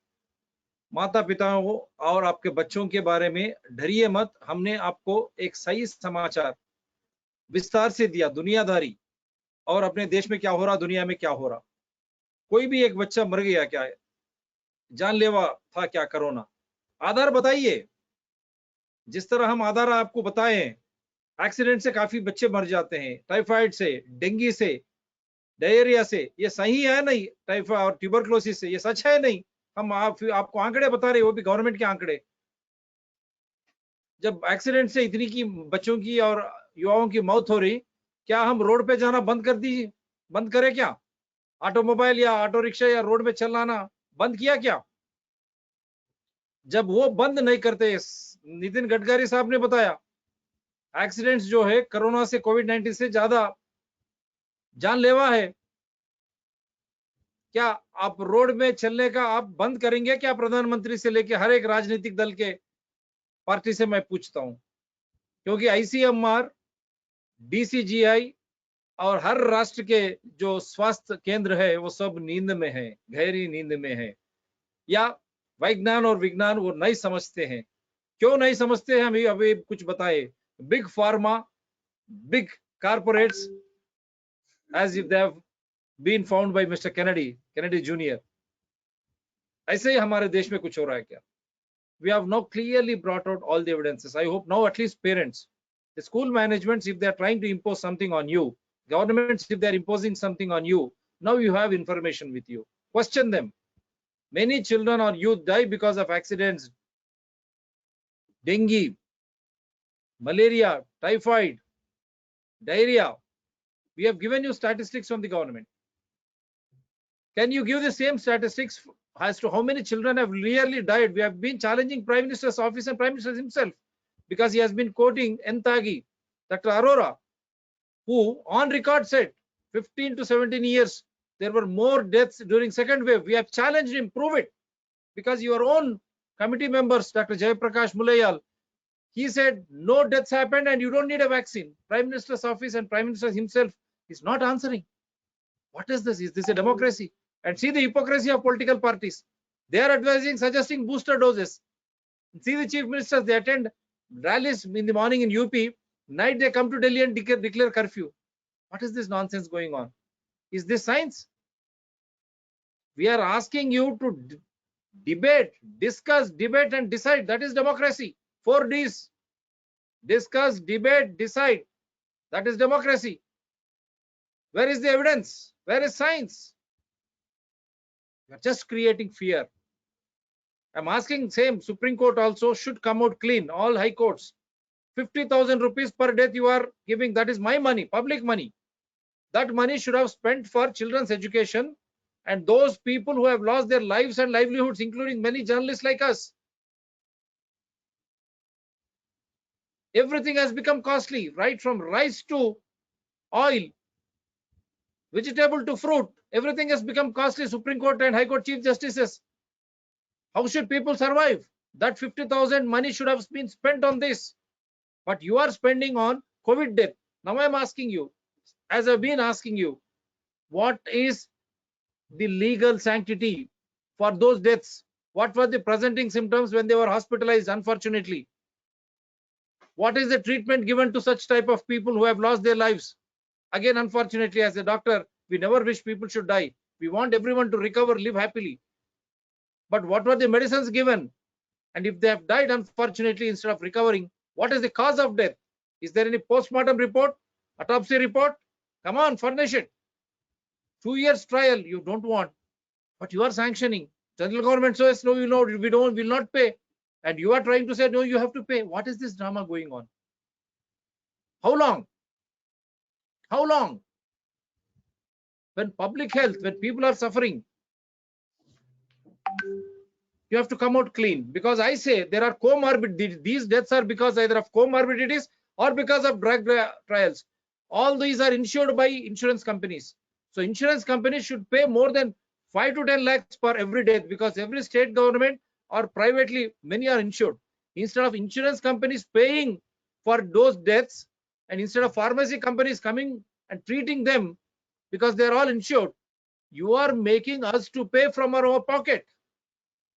माता पिताओं और आपके बच्चों के बारे में डरिए मत. हमने आपको एक सही समाचार विस्तार से दिया, दुनियादारी और अपने देश में क्या हो रहा, दुनिया में क्या हो रहा. कोई भी एक बच्चा मर गया क्या, जानलेवा था क्या कोरोना, आधार बताइए. जिस तरह हम आधार आपको बताए, एक्सीडेंट से काफी बच्चे मर जाते हैं, टाइफाइड से, डेंगू से, डायरिया से, ये सही है नहीं? टाइफाइड और ट्यूबरक्लोसिस से, ये सच है नहीं? हम आपको आंकड़े बता रहे, वो भी गवर्नमेंट के आंकड़े. जब एक्सीडेंट से इतनी की बच्चों की और युवाओं की मौत हो रही, क्या हम रोड पे जाना बंद कर दीजिए? बंद करें क्या? ऑटोमोबाइल या ऑटो रिक्शा या रोड पे चलाना बंद किया क्या? जब वो बंद नहीं करते, नितिन गडकरी साहब ने बताया, एक्सीडेंट्स जो है कोरोना से, कोविड-19 से ज्यादा जानलेवा है. क्या आप रोड में चलने का आप बंद करेंगे क्या? प्रधानमंत्री से लेके हर एक राजनीतिक दल के पार्टी से मैं पूछता हूं, क्योंकि आईसीएमआर, डीसीजीआई और हर राष्ट्र के जो स्वास्थ्य केंद्र है वो सब नींद में है, गहरी नींद में है. या वैज्ञान और विज्ञान वो नहीं समझते हैं. क्यों नहीं समझते हैं? हम अभी कुछ बताए. Big pharma, big corporates, as if they have been found by Mr. Kennedy Jr. ऐसे ही हमारे देश में कुछ हो रहा है क्या? We have now clearly brought out all the evidences. I hope now at least parents, the school managements, if they are trying to impose something on you, governments, if they are imposing something on you, now you have information with you. Question them. Many children or youth die because of accidents, dengue, malaria, typhoid, diarrhea. We have given you statistics from the government. Can you give the same statistics as to how many children have really died? We have been challenging Prime Minister's office and Prime Minister himself, because he has been quoting Enthagi, Dr. Arora, who on record said 15 to 17 years there were more deaths during second wave. We have challenged him, prove it, because your own committee members, Dr. Jayaprakash Mulayal, he said no deaths happened and you don't need a vaccine. Prime Minister's office and Prime Minister himself is not answering. What is this? Is this a democracy? And see the hypocrisy of political parties. They are advising, suggesting booster doses. See the chief ministers, they attend rallies in the morning in UP, night they come to Delhi and declare curfew. What is this nonsense going on? Is this science? We are asking you to debate, discuss, debate and decide. That is democracy. 4 Ds. Discuss, debate, decide. That is democracy. Where is the evidence? Where is science? You are just creating fear. I'm asking same, Supreme Court also should come out clean, all high courts. 50,000 rupees per death you are giving, that is my money, public money. That money should have spent for children's education and those people who have lost their lives and livelihoods, including many journalists like us. Everything has become costly, right from rice to oil, vegetable to fruit. Everything has become costly. Supreme Court and High Court Chief Justices. How should people survive? That 50,000 money should have been spent on this. But you are spending on COVID death. Now I'm asking you, as I've been asking you, what is the legal sanctity for those deaths? What were the presenting symptoms when they were hospitalized, unfortunately? What is the treatment given to such type of people who have lost their lives? Again, unfortunately, as a doctor, we never wish people should die. We want everyone to recover, live happily. But what were the medicines given? And if they have died, unfortunately, instead of recovering, what is the cause of death? Is there any post-mortem report, autopsy report? Come on, furnish it. 2 years trial you don't want, but you are sanctioning. Central government says no, you know, we will not pay, and you are trying to say no, you have to pay. What is this drama going on? How long? How long? When public health, when people are suffering, you have to come out clean. Because I say there are comorbidities. These deaths are because either of comorbidities or because of drug trials. All these are insured by insurance companies. So insurance companies should pay more than 5 to 10 lakhs per every death, because every state government or privately, many are insured. Instead of insurance companies paying for those deaths, and instead of pharmacy companies coming and treating them because they're all insured, you are making us to pay from our own pocket.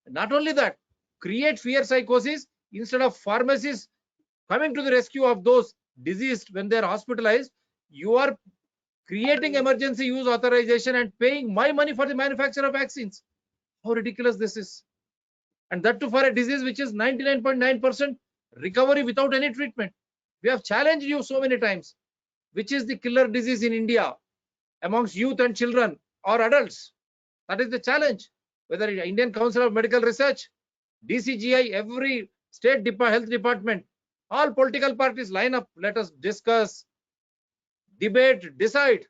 Not only that, create fear psychosis. Instead of pharmacies coming to the rescue of those diseased when they're hospitalized, you are creating emergency use authorization and paying my money for the manufacture of vaccines. How ridiculous this is. And that too for a disease which is 99.9% recovery without any treatment. We have challenged you so many times. Which is the killer disease in India amongst youth and children or adults? That is the challenge. Whether Indian Council of Medical Research, DCGI, every state health department, all political parties line up. Let us discuss, debate, decide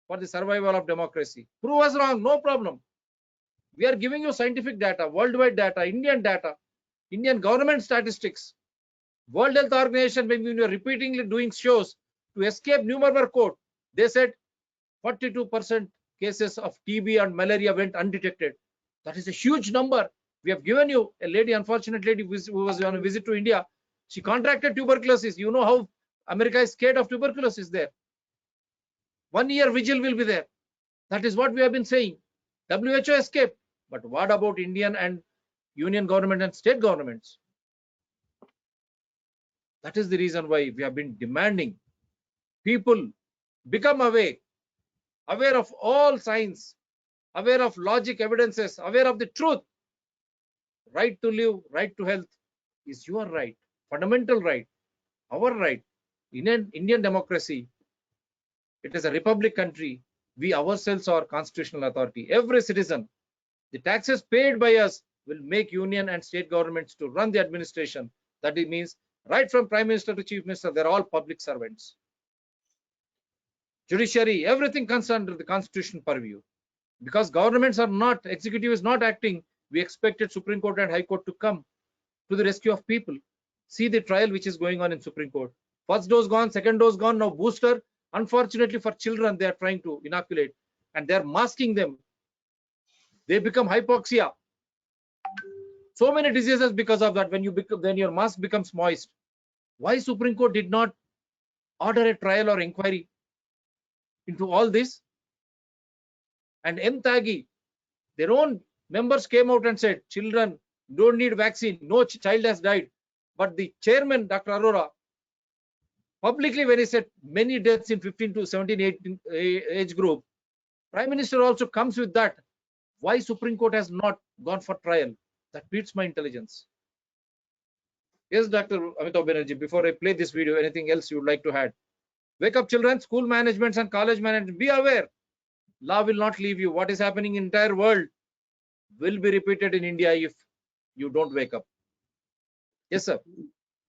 for the survival of democracy. Prove us wrong, no problem. We are giving you scientific data, worldwide data, Indian government statistics. World Health Organization, when we were repeatedly doing shows to escape Nuremberg Code, they said 42% cases of TB and malaria went undetected. That is a huge number. We have given you a lady, unfortunate lady who was on a visit to India. She contracted tuberculosis. You know how America is scared of tuberculosis there. 1 year vigil will be there. That is what we have been saying. WHO escaped. But what about Indian and union government and state governments? That is the reason why we have been demanding people become aware of all science, aware of logic, evidences, aware of the truth. Right to live, right to health is your right, fundamental right, our right. In an Indian democracy, it is a republic country. We ourselves are constitutional authority. Every citizen, the taxes paid by us will make union and state governments to run the administration. That it means right from Prime Minister to Chief Minister, they're all public servants. Judiciary, everything comes under the constitution purview. Because governments are not, executive is not acting, we expected Supreme Court and High Court to come to the rescue of people. See the trial which is going on in Supreme Court. First dose gone, second dose gone, now booster. Unfortunately for children, they are trying to inoculate and they are masking them. They become hypoxia. So many diseases because of that. When your mask becomes moist. Why Supreme Court did not order a trial or inquiry into all this? And MTAGI, their own members came out and said, children don't need vaccine. No child has died. But the chairman, Dr. Arora, publicly when he said many deaths in 15 to 17, 18 age group, Prime Minister also comes with that. Why Supreme Court has not gone for trial? That beats my intelligence. Yes, Dr. Amitav Banerjee, before I play this video, anything else you would like to add? Wake up, children, school managements and college management. Be aware. Law will not leave you. What is happening in the entire world will be repeated in India if you don't wake up. Yes, sir.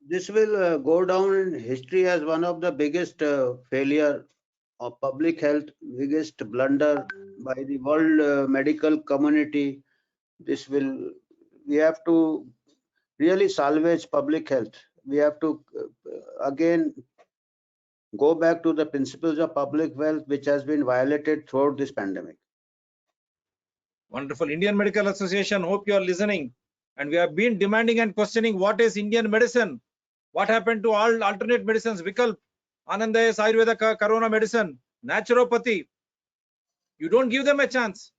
This will go down in history as one of the biggest failure of public health, biggest blunder by the world medical community. We have to really salvage public health. We have to again go back to the principles of public health, which has been violated throughout this pandemic. Wonderful. Indian Medical Association, hope you are listening. And we have been demanding and questioning what is Indian medicine. What happened to all alternate medicines? Vikalp, Anandayas, Ayurveda, Corona medicine, naturopathy. You don't give them a chance.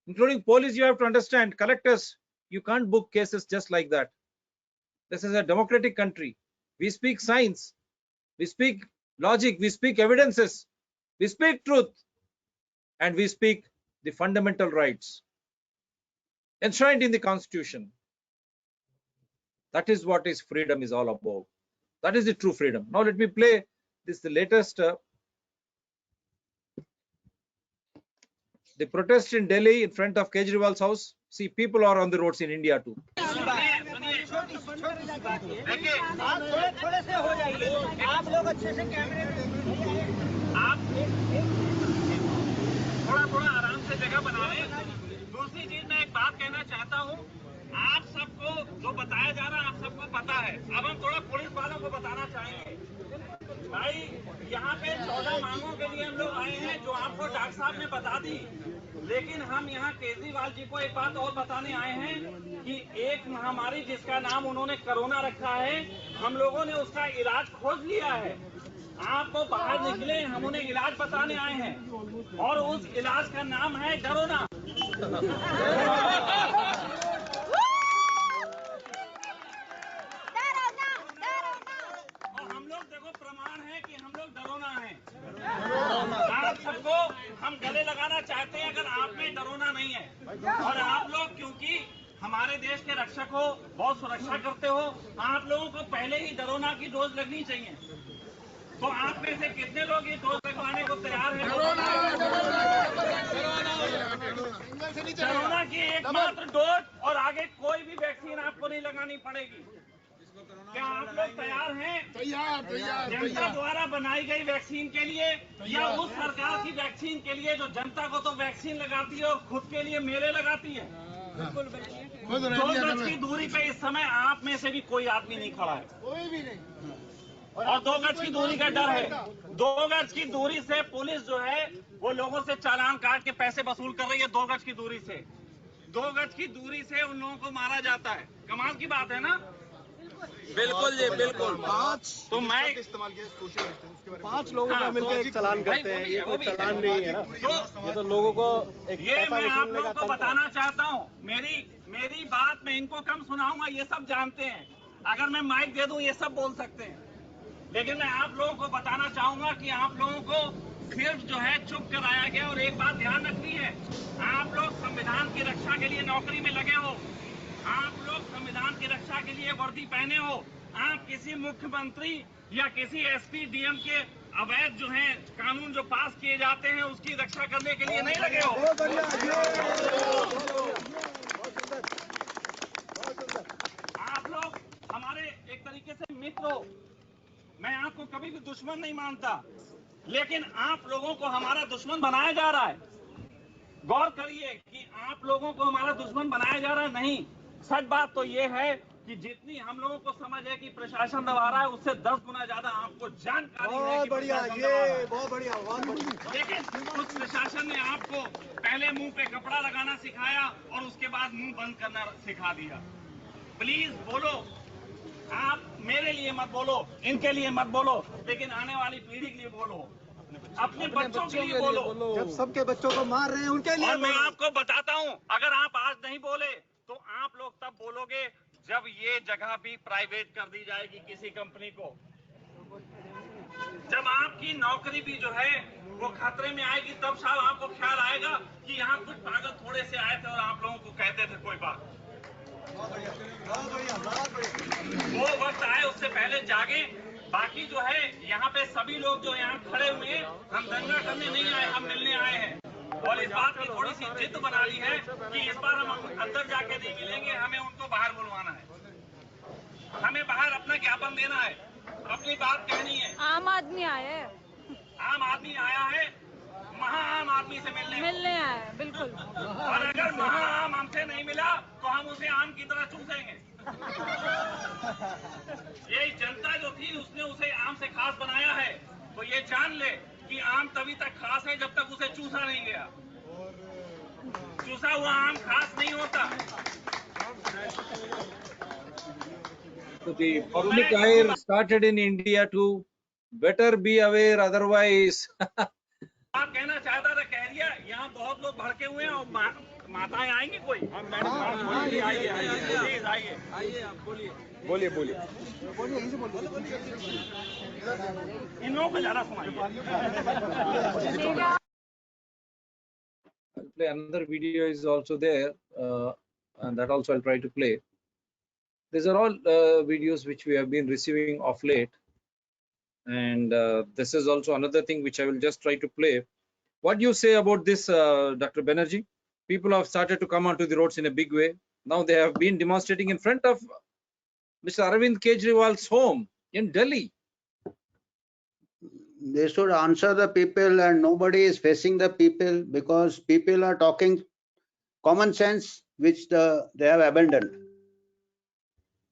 Including police, you have to understand, collectors, you can't book cases just like that. This is a democratic country. We speak science. We speak logic. We speak evidences. We speak truth. And we speak the fundamental rights enshrined in the Constitution. That is what is freedom is all about. That is the true freedom. Now let me play this, the latest, the protest in Delhi in front of Kejriwal's house. See, people are on the roads in India too. थोड़े से हो जाइए, आप लोग अच्छे से कैमरे में आप थोड़ा आराम से जगह बना लें। दूसरी चीज मैं एक बात कहना चाहता हूँ, आप सबको जो बताया जा रहा है आप सबको पता है। अब हम थोड़ा पुलिस वालों को बताना चाहेंगे। भाई यहाँ पे 14 मांगों के लिए हम लोग आए हैं जो आपको डॉक्टर साहब ने बता दी, लेकिन हम यहाँ केजरीवाल जी को एक बात और बताने आए हैं कि एक महामारी जिसका नाम उन्होंने कोरोना रखा है, हम लोगों ने उसका इलाज खोज लिया है। आपको बाहर निकले, हम उन्हें इलाज बताने आए हैं और उस इलाज का नाम है कोरोना। और हम लोग देखो प्रमाण है कि हम लोग डरोना है। आप सबको हम गले लगाना चाहते हैं अगर आप में डरोना नहीं है, और आप लोग क्योंकि हमारे देश के रक्षक हो, बहुत सुरक्षा करते हो, आप लोगों को पहले ही डरोना की डोज लगनी चाहिए। तो आप में से कितने लोग ये डोज लगवाने को तैयार हैं? कोरोना की एकमात्र डोज और आगे कोई भी वैक्सीन आपको नहीं लगानी पड़ेगी। क्या आप लोग तैयार हैं? तैयार। जनता द्वारा बनाई गई वैक्सीन के लिए या उस सरकार की वैक्सीन के लिए जो जनता को तो वैक्सीन लगाती है और खुद के लिए मेले लगाती है? 2 गज की दूरी पे इस समय आप में से भी कोई आदमी नहीं खड़ा है, कोई भी नहीं, और 2 गज की दूरी का डर है। 2 गज की दूरी से पुलिस जो है वो लोगों से चालान काट के पैसे वसूल कर रही है। 2 गज की दूरी से 2 गज की दूरी से उन लोगों को मारा जाता है। कमाल की बात है ना? बिल्कुल जी, बिल्कुल। 5 तो मैं इस्तेमाल किया सोशल डिस्टेंस के बारे में 5 लोगों का मिलकर एक चालान करते हैं, ये कोई चालान नहीं है ना। ये तो लोगों को एक ये मैं आप लोगों को बताना चाहता हूँ, मेरी बात मैं इनको कम सुनाऊंगा, ये सब जानते हैं। अगर मैं माइक दे दूं ये सब बोल सकते हैं, लेकिन मैं आप लोगों को बताना चाहूंगा कि आप लोगों को सिर्फ जो है चुप कराया गया। और एक बात ध्यान रखनी है, आप लोग संविधान की रक्षा के लिए नौकरी में लगे हो, आप लोग संविधान की रक्षा के लिए वर्दी पहने हो। आप किसी मुख्यमंत्री या किसी एसपी डीएम के अवैध जो है कानून जो पास किए जाते हैं उसकी रक्षा करने के लिए नहीं लगे हो। आप लोग हमारे एक तरीके से मित्र हो। मैं आपको कभी भी दुश्मन नहीं मानता, लेकिन आप लोगों को हमारा दुश्मन बनाया जा रहा है। गौर करिए कि आप लोगों को हमारा दुश्मन बनाया जा रहा है। नहीं, सच बात तो ये है कि जितनी हम लोगों को समझ है कि प्रशासन दबा रहा है, उससे 10 गुना ज्यादा आपको जानकारी है। बहुत बढ़िया, ये बहुत बढ़िया। लेकिन उस प्रशासन ने आपको पहले मुंह पे कपड़ा लगाना सिखाया और उसके बाद मुंह बंद करना सिखा दिया। प्लीज बोलो, आप मेरे लिए मत बोलो, इनके लिए मत बोलो, लेकिन आने वाली पीढ़ी के लिए बोलो, अपने बच्चों के लिए बोलो। जब सबके बच्चों को मार रहे हैं उनके लिए। और मैं आपको बताता हूं, अगर आप आज नहीं बोले तो आप लोग तब बोलोगे जब ये जगह भी प्राइवेट कर दी जाएगी किसी कंपनी को, जब आपकी नौकरी भी जो है वो खतरे में आएगी, तब साहब आपको ख्याल आएगा कि यहाँ कुछ पागल थोड़े से आए थे और आप लोगों को कहते थे कोई बात। वो वक्त आए उससे पहले जागे। बाकी जो है यहाँ पे सभी लोग जो यहाँ खड़े हुए हैं, हम दंगा करने नहीं आए, हम मिलने आए हैं। और इस बात की थोड़ी सी जिद बना ली है कि इस बार हम अंदर जाके नहीं मिलेंगे, हमें उनको बाहर बुलवाना है, हमें बाहर अपना ज्ञापन देना है, अपनी बात कहनी है। आम आदमी आया है, आम आदमी आया है, महा आम आदमी से मिलने आया है, बिल्कुल। और अगर महा आम हमसे नहीं मिला तो हम उसे आम की तरह चूसेंगे। ये जनता जो थी उसने उसे आम से खास बनाया है, तो ये जान ले कि आम तभी तक खास है जब तक उसे चूसा नहीं गया। चूसा हुआ आम खास नहीं होता। So the public ire started in India to better be aware, otherwise. आप कहना चाहता था कह दिया। यहाँ बहुत लोग भड़के हुए हैं और माताएं आएंगी कोई? आइए आप बोलिए। इन लोगों को ज्यादा सुनाइए। I'll play another video is also there, and that also I'll try to play. These are all videos which we have been receiving of late, and this is also another thing which I will just try to play. What do you say about this, Dr. Banerjee? People have started to come onto the roads in a big way. Now they have been demonstrating in front of Mr. Arvind Kejriwal's home in Delhi. They should answer the people, and nobody is facing the people because people are talking common sense, which they have abandoned,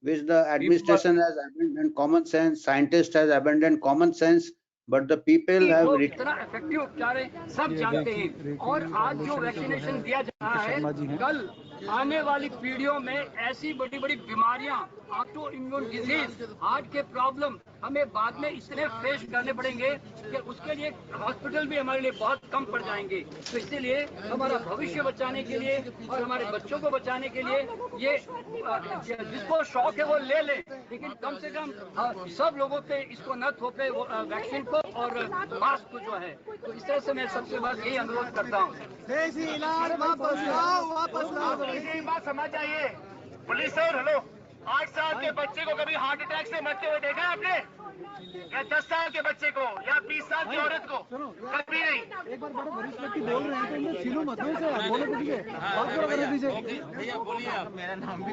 which the administration has abandoned common sense, scientists has abandoned common sense, but the people have इतना effective उपचार है सब जानते हैं। और आज जो vaccination दिया जा रहा है, कल आने वाली पीढ़ियों में ऐसी बड़ी बड़ी बीमारियां, ऑटो इम्यून डिजीज, हार्ट के प्रॉब्लम हमें बाद में इतने फेस करने पड़ेंगे कि उसके लिए हॉस्पिटल भी हमारे लिए बहुत कम पड़ जाएंगे। तो इसीलिए हमारा भविष्य बचाने के लिए और हमारे बच्चों को बचाने के लिए ये जिसको शौक है वो ले ले, लेकिन कम से कम सब लोगों पे इसको न थोपे वैक्सीन को और मास्क को जो है। तो इस तरह से मैं सबसे बात यही अनुरोध करता हूँ। बात समझ आइए। पुलिस सर हेलो, 8 साल के बच्चे को कभी हार्ट अटैक से मरते हुए देखा आपने? या 10 साल के बच्चे को या 20 साल की औरत को? कभी नहीं। एक बार बड़े वरिष्ठ व्यक्ति बोल रहे हैं तो इनमें छीनो मत दो इसे, बोलो तो ठीक है, बात पूरा करने दीजिए। भैया बोलिए आप। मेरा नाम भी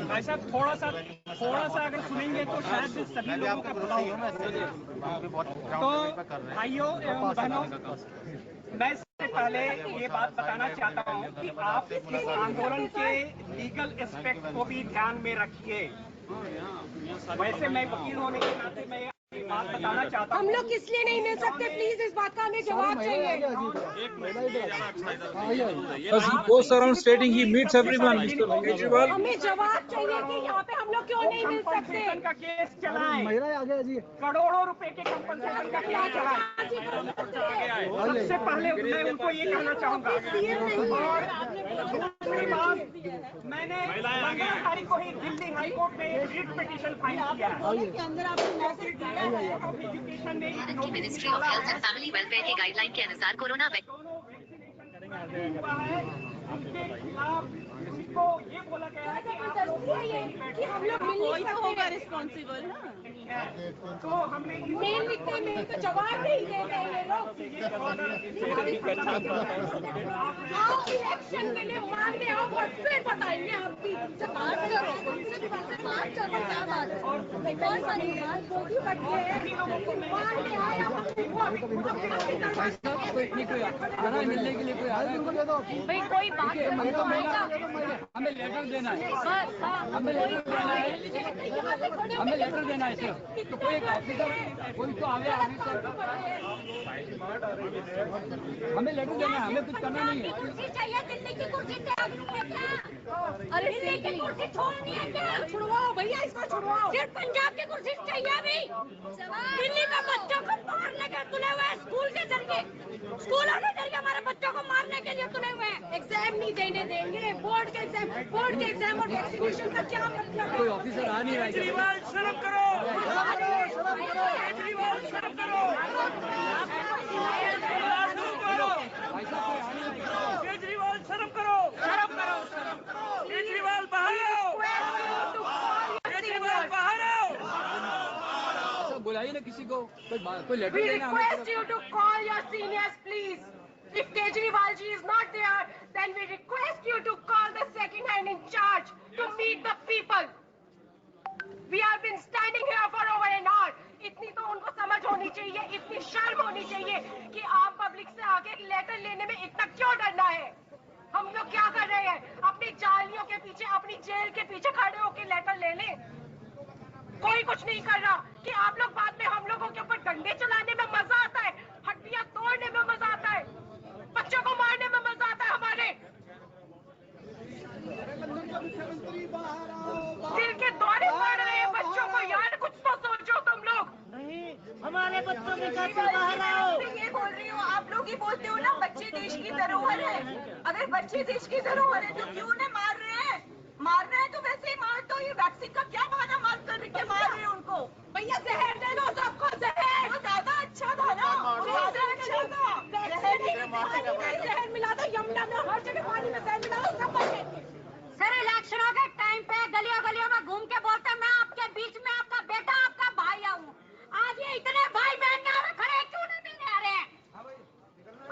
भाई साहब थोड़ा सा अगर सुनेंगे तो शायद सभी लोगों का भला होगा। तो भाइयों एवं बहनों, मैं इससे पहले ये बात बताना चाहता हूँ कि आप इस आंदोलन के लीगल एस्पेक्ट को भी ध्यान में रखिए। वैसे मैं वकील होने के नाते मैं बात बताना चाहता हूँ। हम लोग किस लिए नहीं मिल सकते? प्लीज इस बात का हमें जवाब चाहिए। Because he goes around stating he meets everyone, Mr. Kejriwal. हमें जवाब चाहिए कि यहाँ पे हम लोग क्यों नहीं मिल सकते? का केस चलाएं। करोड़ों रुपए के कंपनसेशन का केस चलाएं। सबसे पहले मैं उनको ये कहना चाहूँगा। और दूसरी बात, मैंने 15 तारीख को ही दिल्ली हाई कोर्ट में रिट पिटीशन फाइल किया है। Ministry of health and family welfare के गाइडलाइन के अनुसार कोरोना उनके खिलाफ उनको ये बोला गया है कि हम लोग कोई तो होगा रिस्पॉन्सिबल ना। तो हमने मेल लिखते हैं, मेल को जवाब नहीं दे रहे ये लोग। आओ इलेक्शन के लिए मानने आओ और फिर बताएंगे आप भी। बात करो, बात करो, क्या बात है? कौन सा निर्माण मोदी बच्चे हैं, मानने आया मिलने के लिए कोई आ रहा है? भाई कोई बात हमें लेटर देना है, हमें लेटर देना है सर। तो कोई एक ऑफिसर कोई तो आगे ऑफिसर, हमें लेटर देना है, हमें कुछ करना नहीं है। कुर्सी चाहिए, दिल्ली की कुर्सी क्या? अरे दिल्ली की कुर्सी छोड़नी है क्या? छुड़वाओ भैया, इसको छुड़वाओ। सिर्फ पंजाब की कुर्सी चाहिए अभी। दिल्ली में बच्चों को मारने के तुले हुए हैं, स्कूल के जरिए, स्कूलों के जरिए हमारे बच्चों को मारने के लिए तुले हुए हैं। एग्जाम नहीं देने देंगे, बोर्ड के एग्जाम और वैक्सीनेशन का क्या मतलब है? कोई ऑफिसर आ नहीं रहा है। केजरीवाल शर्म करो, केजरीवाल शर्म करो, केजरीवाल शर्म करो, केजरीवाल शर्म करो, शर्म करो। बुलाइए ना किसी को, कोई लेटर We देना request you to call your seniors, please. If Kejriwal ji is not there, then we request you to call the second hand in charge to meet the people. We have been standing here for over an hour. इतनी तो उनको समझ होनी चाहिए, इतनी शर्म होनी चाहिए कि आप पब्लिक से आके लेटर लेने में इतना क्यों डरना है। हम लोग क्या कर रहे हैं, अपनी जालियों के पीछे, अपनी जेल के पीछे खड़े होकर लेटर ले लें। कोई कुछ नहीं कर रहा कि आप लोग बाद में हम लोगों के ऊपर डंडे चलाने में मजा आता है, हड्डियां तोड़ने में मजा आता है, बच्चों को मारने में मजा आता है। हमारे दिल के दौरे पड़ रहे हैं बच्चों को। यार कुछ तो सोचो तुम लोग। नहीं, हमारे बच्चों के साथ बाहर आओ। ये बोल रही हो, आप लोग ही बोलते हो ना बच्चे देश की धरोहर है। अगर बच्चे देश की धरोहर है तो क्यों उन्हें मार रहे हैं? मार रहे हैं तो वैसे ही मार दो। ये वैक्सीन का क्या बहाना मार करके मार रहे हैं उनको? भैया जहर दे दो सबको, जहर। वो ज्यादा अच्छा था ना, ज्यादा अच्छा था। जहर मिला दो, यमुना में हर जगह पानी में जहर मिला दो, सब बच जाएंगे। सर इलेक्शनों के टाइम पे गलियों गलियों में घूम के बोलते मैं आपके बीच में आपका बेटा आपका भाई आऊँ। आज ये इतने भाई बहन यहाँ पे खड़े क्यों नहीं मिलने आ रहे हैं?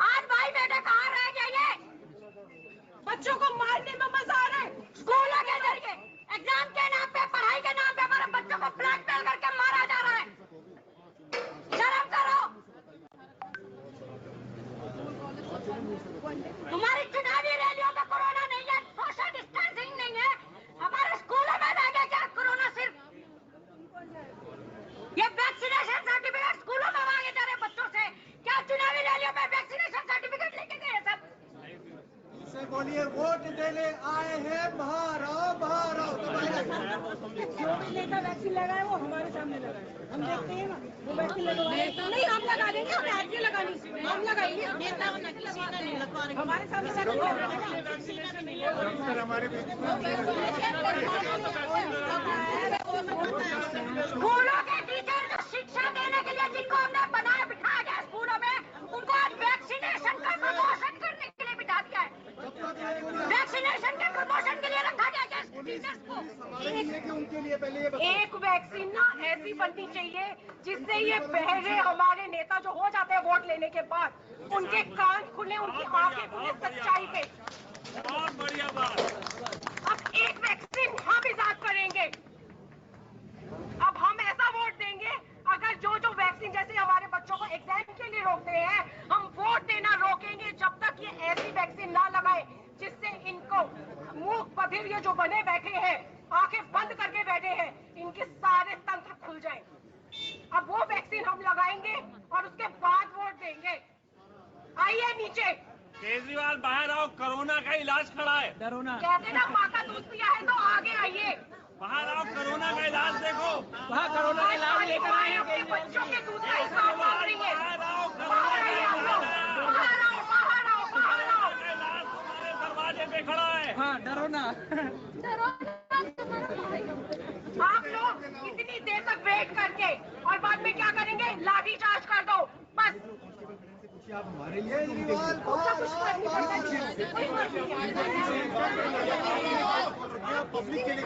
आज भाई बेटे कहाँ रह गए? ये बच्चों को मारने में मजा आ रहा है। स्कूलों के जरिए एग्जाम के नाम पे, पढ़ाई के नाम पे हमारे बच्चों को ब्लैकमेल करके मारा जा रहा है। शर्म करो। तुम्हारी चुनावी रैलियों में कोरोना नहीं है, सोशल डिस्टेंसिंग नहीं है। हमारे स्कूलों में रह गया क्या कोरोना? सिर्फ ये वैक्सीनेशन सर्टिफिकेट स्कूलों में मांगे जा रहे बच्चों से। क्या चुनावी रैलियों में वैक्सीनेशन सर्टिफिकेट लेके गए सब? से बोलिए वोट देने आए हैं, बाहर आओ, बाहर आओ। जो भी नेता वैक्सीन लगाए वो हमारे सामने लगाए, हम देखते हैं ना। वो वैक्सीन लगवाए नहीं, हम लगा देंगे। हम आज भी लगानी, हम लगाएंगे। नेता हमारे सामने स्कूलों के टीचर जो शिक्षा देने के लिए जिनको हमने बनाया बिठाया गया स्कूलों में, उनको आज वैक्सीनेशन का प्रमोशन करने के लिए बिठा दिया है। वैक्सीनेशन के प्रमोशन के लिए रखा गया है टीचर्स को। एक वैक्सीन ना ऐसी बननी चाहिए जिससे ये बहरे हमारे नेता जो हो जाते हैं वोट लेने के बाद, उनके कान खुले, उनकी आंखें खुले सच्चाई पे। बहुत बढ़िया बात। अब एक वैक्सीन हम इजाद करेंगे। अब हम ऐसा वोट देंगे, अगर जो वैक्सीन जैसे हमारे बच्चों को एग्जाम के लिए रोकते हैं, हम वोट देना रोकेंगे जब तक ये ऐसी वैक्सीन ना लगाए जिससे इनको मुंह बधिर ये जो बने बैठे हैं, आंखें बंद करके बैठे हैं, इनके सारे तंत्र खुल जाएं। अब वो वैक्सीन हम लगाएंगे और उसके बाद वोट देंगे। आइए नीचे। केजरीवाल बाहर आओ, कोरोना का इलाज खड़ा है। कहते ना माँ का दूध पिया है तो आगे आइए। बाहर आओ, कोरोना का इलाज देखो। वहाँ कोरोना का इलाज लेकर आए हैं। बच्चों के दूध का हिसाब मांग रही है। बाहर आओ, बाहर आइए आप लोग। बाहर आओ, बाहर आओ, बाहर आओ। का इलाज तुम्हारे दरवाजे पे खड़ा है। हाँ, डरो ना। आप लोग इतनी देर तक वेट करके और बाद में क्या करेंगे? लाठी चार्ज कर दो बस। हमारे लिए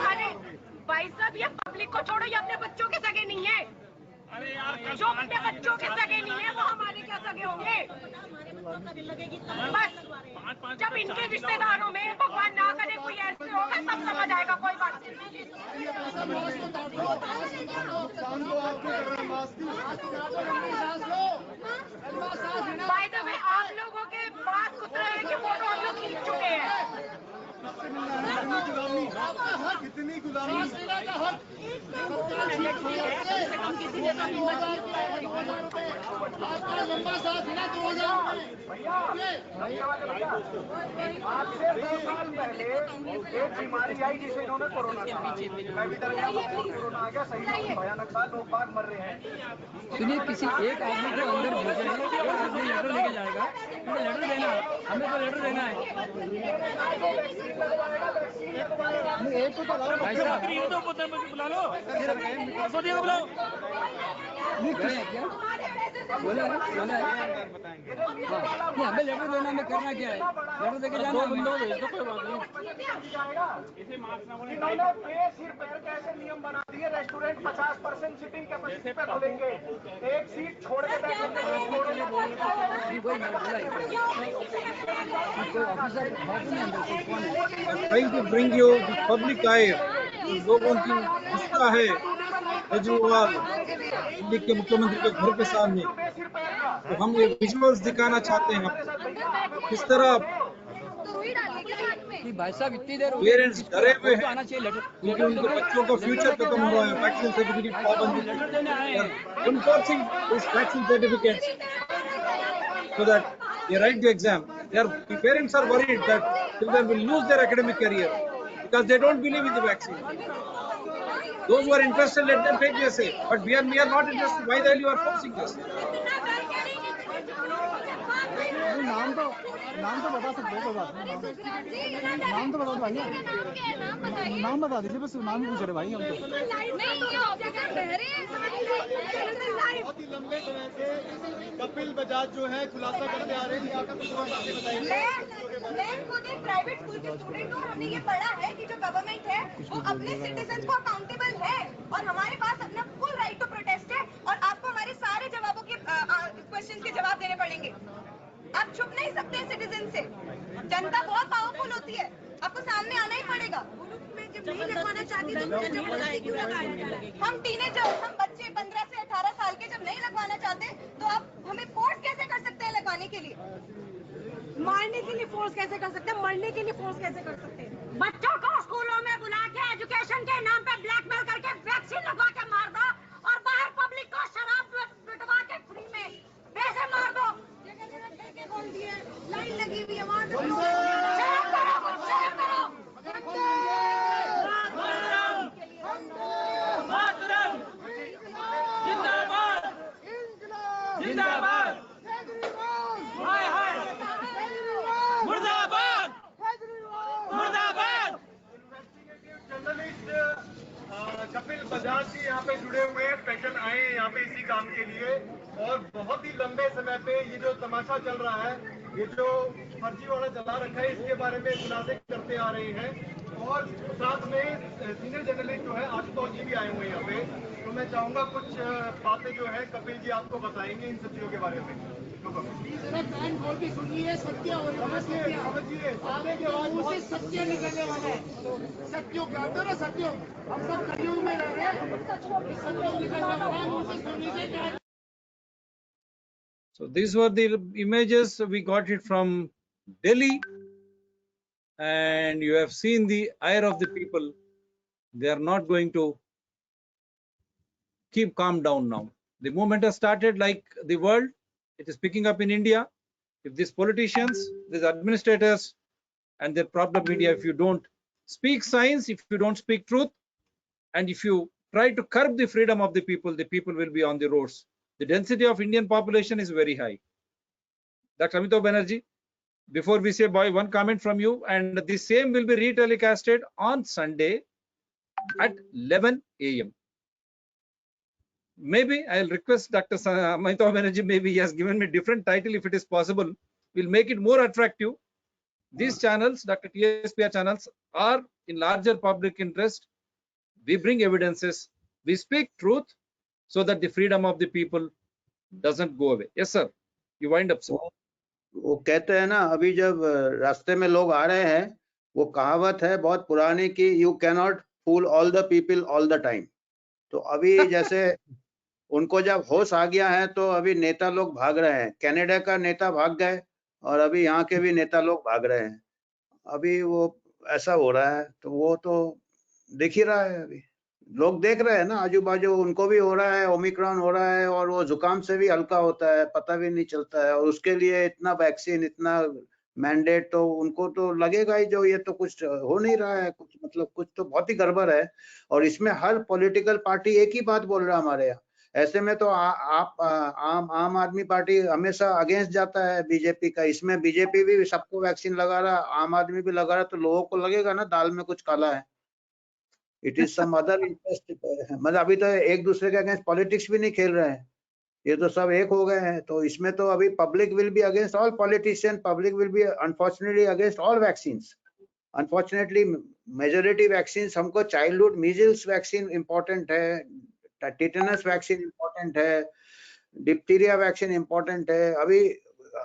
अरे भाई साहब, ये पब्लिक को छोड़ो, ये अपने बच्चों के सगे नहीं है। अरे यार, जो अपने बच्चों के सगे नहीं है वो हमारे क्या सगे होंगे? बस जब इनके रिश्तेदारों में भगवान ना करे कोई ऐसे होगा तब समझ आएगा। कोई बात नहीं। बाय द वे, आप लोगों के मास्क उतरे हैं कि फोटो हम लोग खींच चुके हैं। कितनी गुलामी लंबा साथ है ना 2000 भैया आज से 2 साल पहले एक बीमारी आई जिसे इन्होंने कोरोना कहा। मैं भी डर गया, कोरोना आ गया, सही बहुत भयानक था, लोग बाग मर रहे हैं। सुनिए, किसी एक आदमी को अंदर भेजे, एक आदमी लेटर लेके जाएगा, हमें लेटर देना है, हमें तो लेटर देना है। एक को तो भाई साहब, बुला लो, बुलाओ। हमारे वैसे हमें लेटर देना में करना क्या है, लेटर देके जाना है, कोई बात नहीं। इन्होंने पे सिर पैर के ऐसे नियम बना दिए, रेस्टोरेंट 50% सीटिंग कैपेसिटी पे खुलेंगे, एक सीट छोड़ के बैठेंगे। Trying to bring you the public eye, लोगों की गुस्सा है केजरीवाल दिल्ली के मुख्यमंत्री के घर के सामने, तो हम ये विजुअल्स दिखाना चाहते हैं आपको किस तरह भाई साहब इतनी देर पेरेंट्स डरे हुए हैं आना चाहिए लेटर, क्योंकि उनके बच्चों का फ्यूचर खत्म हो रहा है। वैक्सीन सर्टिफिकेट पाबंदी, enforcing this vaccine certificates so that they write the exam. The parents are worried that children will lose their academic career because they don't believe in the vaccine. Those who are interested, let them take the essay. But we are not interested. Why the hell you are forcing this? नाम तो बता सकते हो, नाम तो बता दो भाई, नाम बता दीजिए, बस नाम पूछ रहे भाई हम तो। बहुत ही लंबे समय से कपिल बजाज जो है खुलासा करते आ रहे हैं, आपका कुछ मैं खुद एक प्राइवेट स्कूल के स्टूडेंट हूँ। हमने ये पढ़ा है कि जो गवर्नमेंट है वो अपने सिटीजन को अकाउंटेबल है और हमारे पास अपना फुल राइट टू प्रोटेस्ट है और आपको हमारे सारे जवाबों के क्वेश्चन के जवाब देने पड़ेंगे। आप छुप नहीं सकते सिटीजन से, जनता बहुत पावरफुल होती है, आपको सामने आना ही पड़ेगा। मैं जब नहीं लगवाना चाहती तो मुझे जबरदस्ती क्यों लगाया जा रहा है? हम टीनेजर, हम बच्चे 15 से 18 साल के जब नहीं लगवाना चाहते तो आप हमें फोर्स कैसे कर सकते हैं लगवाने के लिए? मारने के लिए फोर्स कैसे कर सकते हैं? मरने के लिए फोर्स कैसे कर सकते हैं? बच्चों को स्कूलों में बुला के एजुकेशन के नाम पे ब्लैकमेल करके वैक्सीन लगवा के मार दो और बाहर पब्लिक को शराब पिटवा के फ्री में वैसे मार दो। लाइन लगी हुई है वहाँ जिंदाबाद, मुर्दाबाद, मुर्दाबाद। जर्नलिस्ट कपिल बजाज जी यहाँ पे जुड़े हुए हैं, स्पेशल आए हैं यहाँ पे इसी काम के लिए और बहुत ही लंबे समय पे ये जो तमाशा चल रहा है, ये जो फर्जीवाड़ा चला रखा है, इसके बारे में खुलासे करते आ रहे हैं और साथ में सीनियर जर्नलिस्ट जो है आशुतोष जी भी आए हुए हैं यहाँ पे। तो मैं चाहूंगा कुछ बातें जो है कपिल जी आपको बताएंगे इन सब चीजों के बारे में। सुनिए, सत्य समझिए, आने के बाद मुझे सत्य निकलने वाला है। सत्यों क्या होता है ना, सत्यों हम सब कलयुग में रह रहे हैं, सत्यों निकलने वाला है, मुझे सुनिए क्या। So these were the images. We got it from Delhi, and you have seen the ire of the people. They are not going to keep calm down now. The movement has started like the world. It is picking up in India. If these politicians, these administrators, and their problem media, if you don't speak science, if you don't speak truth, and if you try to curb the freedom of the people will be on the roads. The density of Indian population is very high. Dr. Amitav Banerjee, before we say bye, one comment from you, and the same will be retelecasted on Sunday at 11 a.m. Maybe I'll request Dr. Amitav Banerjee, maybe he has given me different title, if it is possible, we'll make it more attractive. These channels, Dr. TSPR channels, are in larger public interest. We bring evidences, we speak truth, so that the freedom of the people doesn't go away. Yes, sir. You wind up, sir. वो कहते हैं ना, अभी जब रास्ते में लोग आ रहे हैं, वो कहावत है बहुत पुरानी कि you can not fool all the people all the time. तो अभी जैसे उनको जब होश आ गया है तो अभी नेता लोग भाग रहे हैं। कनाडा का नेता भाग गए और अभी यहाँ के भी नेता लोग भाग रहे हैं। अभी वो ऐसा हो रहा है, तो वो तो दिख ही रहा है। अभी लोग देख रहे हैं ना, आजू बाजू उनको भी हो रहा है, ओमिक्रॉन हो रहा है और वो जुकाम से भी हल्का होता है, पता भी नहीं चलता है, और उसके लिए इतना वैक्सीन, इतना मैंडेट, तो उनको तो लगेगा ही जो ये तो कुछ हो नहीं रहा है, कुछ मतलब कुछ तो बहुत ही गड़बड़ है। और इसमें हर पॉलिटिकल पार्टी एक ही बात बोल रहा है हमारे यहाँ। ऐसे में तो आम आदमी पार्टी हमेशा अगेंस्ट जाता है बीजेपी का। इसमें बीजेपी भी सबको वैक्सीन लगा रहा, आम आदमी भी लगा रहा, तो लोगों को लगेगा ना दाल में कुछ काला है। It is some other interest. मतलब अभी तो एक दूसरे के अगेंस्ट पॉलिटिक्स भी नहीं खेल रहे हैं, ये तो सब एक हो गए हैं। तो इसमें तो अभी public will be against all politician, public will be unfortunately against all vaccines. Unfortunately majority vaccine हमको चाइल्डहुड मीजल्स वैक्सीन इंपॉर्टेंट है, टिटेनस वैक्सीन इंपॉर्टेंट है, डिप्थीरिया वैक्सीन इंपॉर्टेंट है। अभी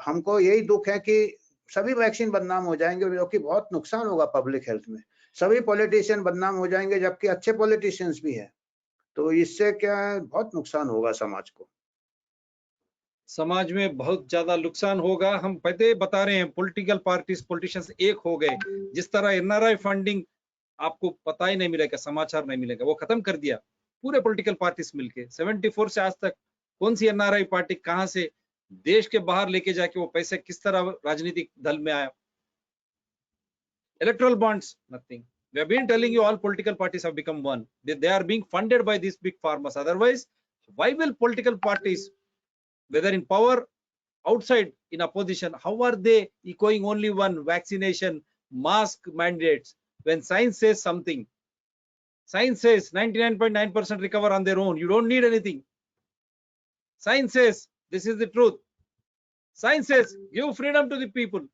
हमको यही दुख है कि सभी वैक्सीन बदनाम हो जाएंगे, जो कि बहुत नुकसान होगा पब्लिक हेल्थ में। सभी पॉलिटिशियन बदनाम हो जाएंगे, जबकि अच्छे पॉलिटिशियंस भी हैं। तो इससे क्या है, बहुत नुकसान होगा समाज को। समाज में बहुत ज्यादा नुकसान होगा। हम पहले बता रहे हैं, पॉलिटिकल पार्टीज पॉलिटिशियंस एक हो गए। जिस तरह एनआरआई फंडिंग आपको पता ही नहीं मिलेगा, समाचार नहीं मिलेगा, वो खत्म कर दिया पूरे पॉलिटिकल पार्टीज मिलके। 74 से आज तक कौन सी एनआरआई पार्टी कहां से देश के बाहर लेके जाके वो पैसे किस तरह राजनीतिक दल में आया? Electoral bonds, nothing. We have been telling you all political parties have become one. They are being funded by these big pharmas. Otherwise, why will political parties, whether in power, outside, in opposition, how are they echoing only one vaccination, mask mandates, when science says something? Science says 99.9% recover on their own. You don't need anything. Science says this is the truth. Science says give freedom to the people.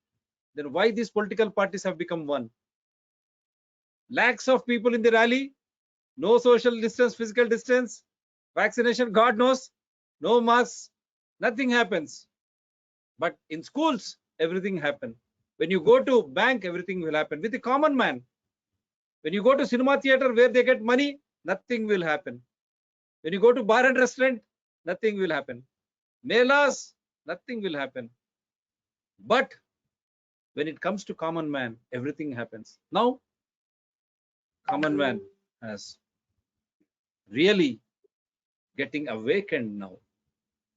Then why these political parties have become one? Lakhs of people in the rally, no social distance, physical distance, vaccination, God knows, no masks, nothing happens. But in schools, everything happens. When you go to bank, everything will happen. With the common man, when you go to cinema theater where they get money, nothing will happen. When you go to bar and restaurant, nothing will happen. Melas, nothing will happen. But when it comes to common man, everything happens. Now, common man has really getting awakened now.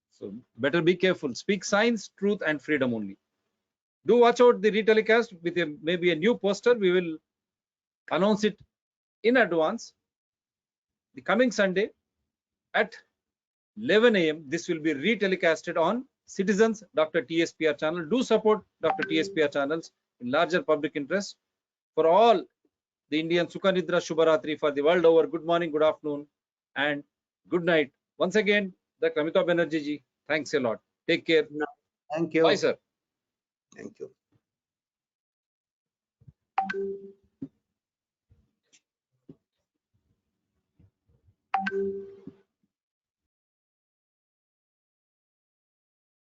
So better be careful. Speak science, truth, and freedom only. Do watch out the retelecast with maybe a new poster. We will announce it in advance. The coming Sunday at 11 a.m. this will be retelecasted on CITIZENS-DRTSPR channel. Do support Dr. TSPR channels in larger public interest. For all the Indian, Sukha Nidra Shubharatri for the world over. Good morning, good afternoon, and good night. Once again, Dr. Amitav Banerjee ji, thanks a lot. Take care. Thank you. Bye, sir. Thank you.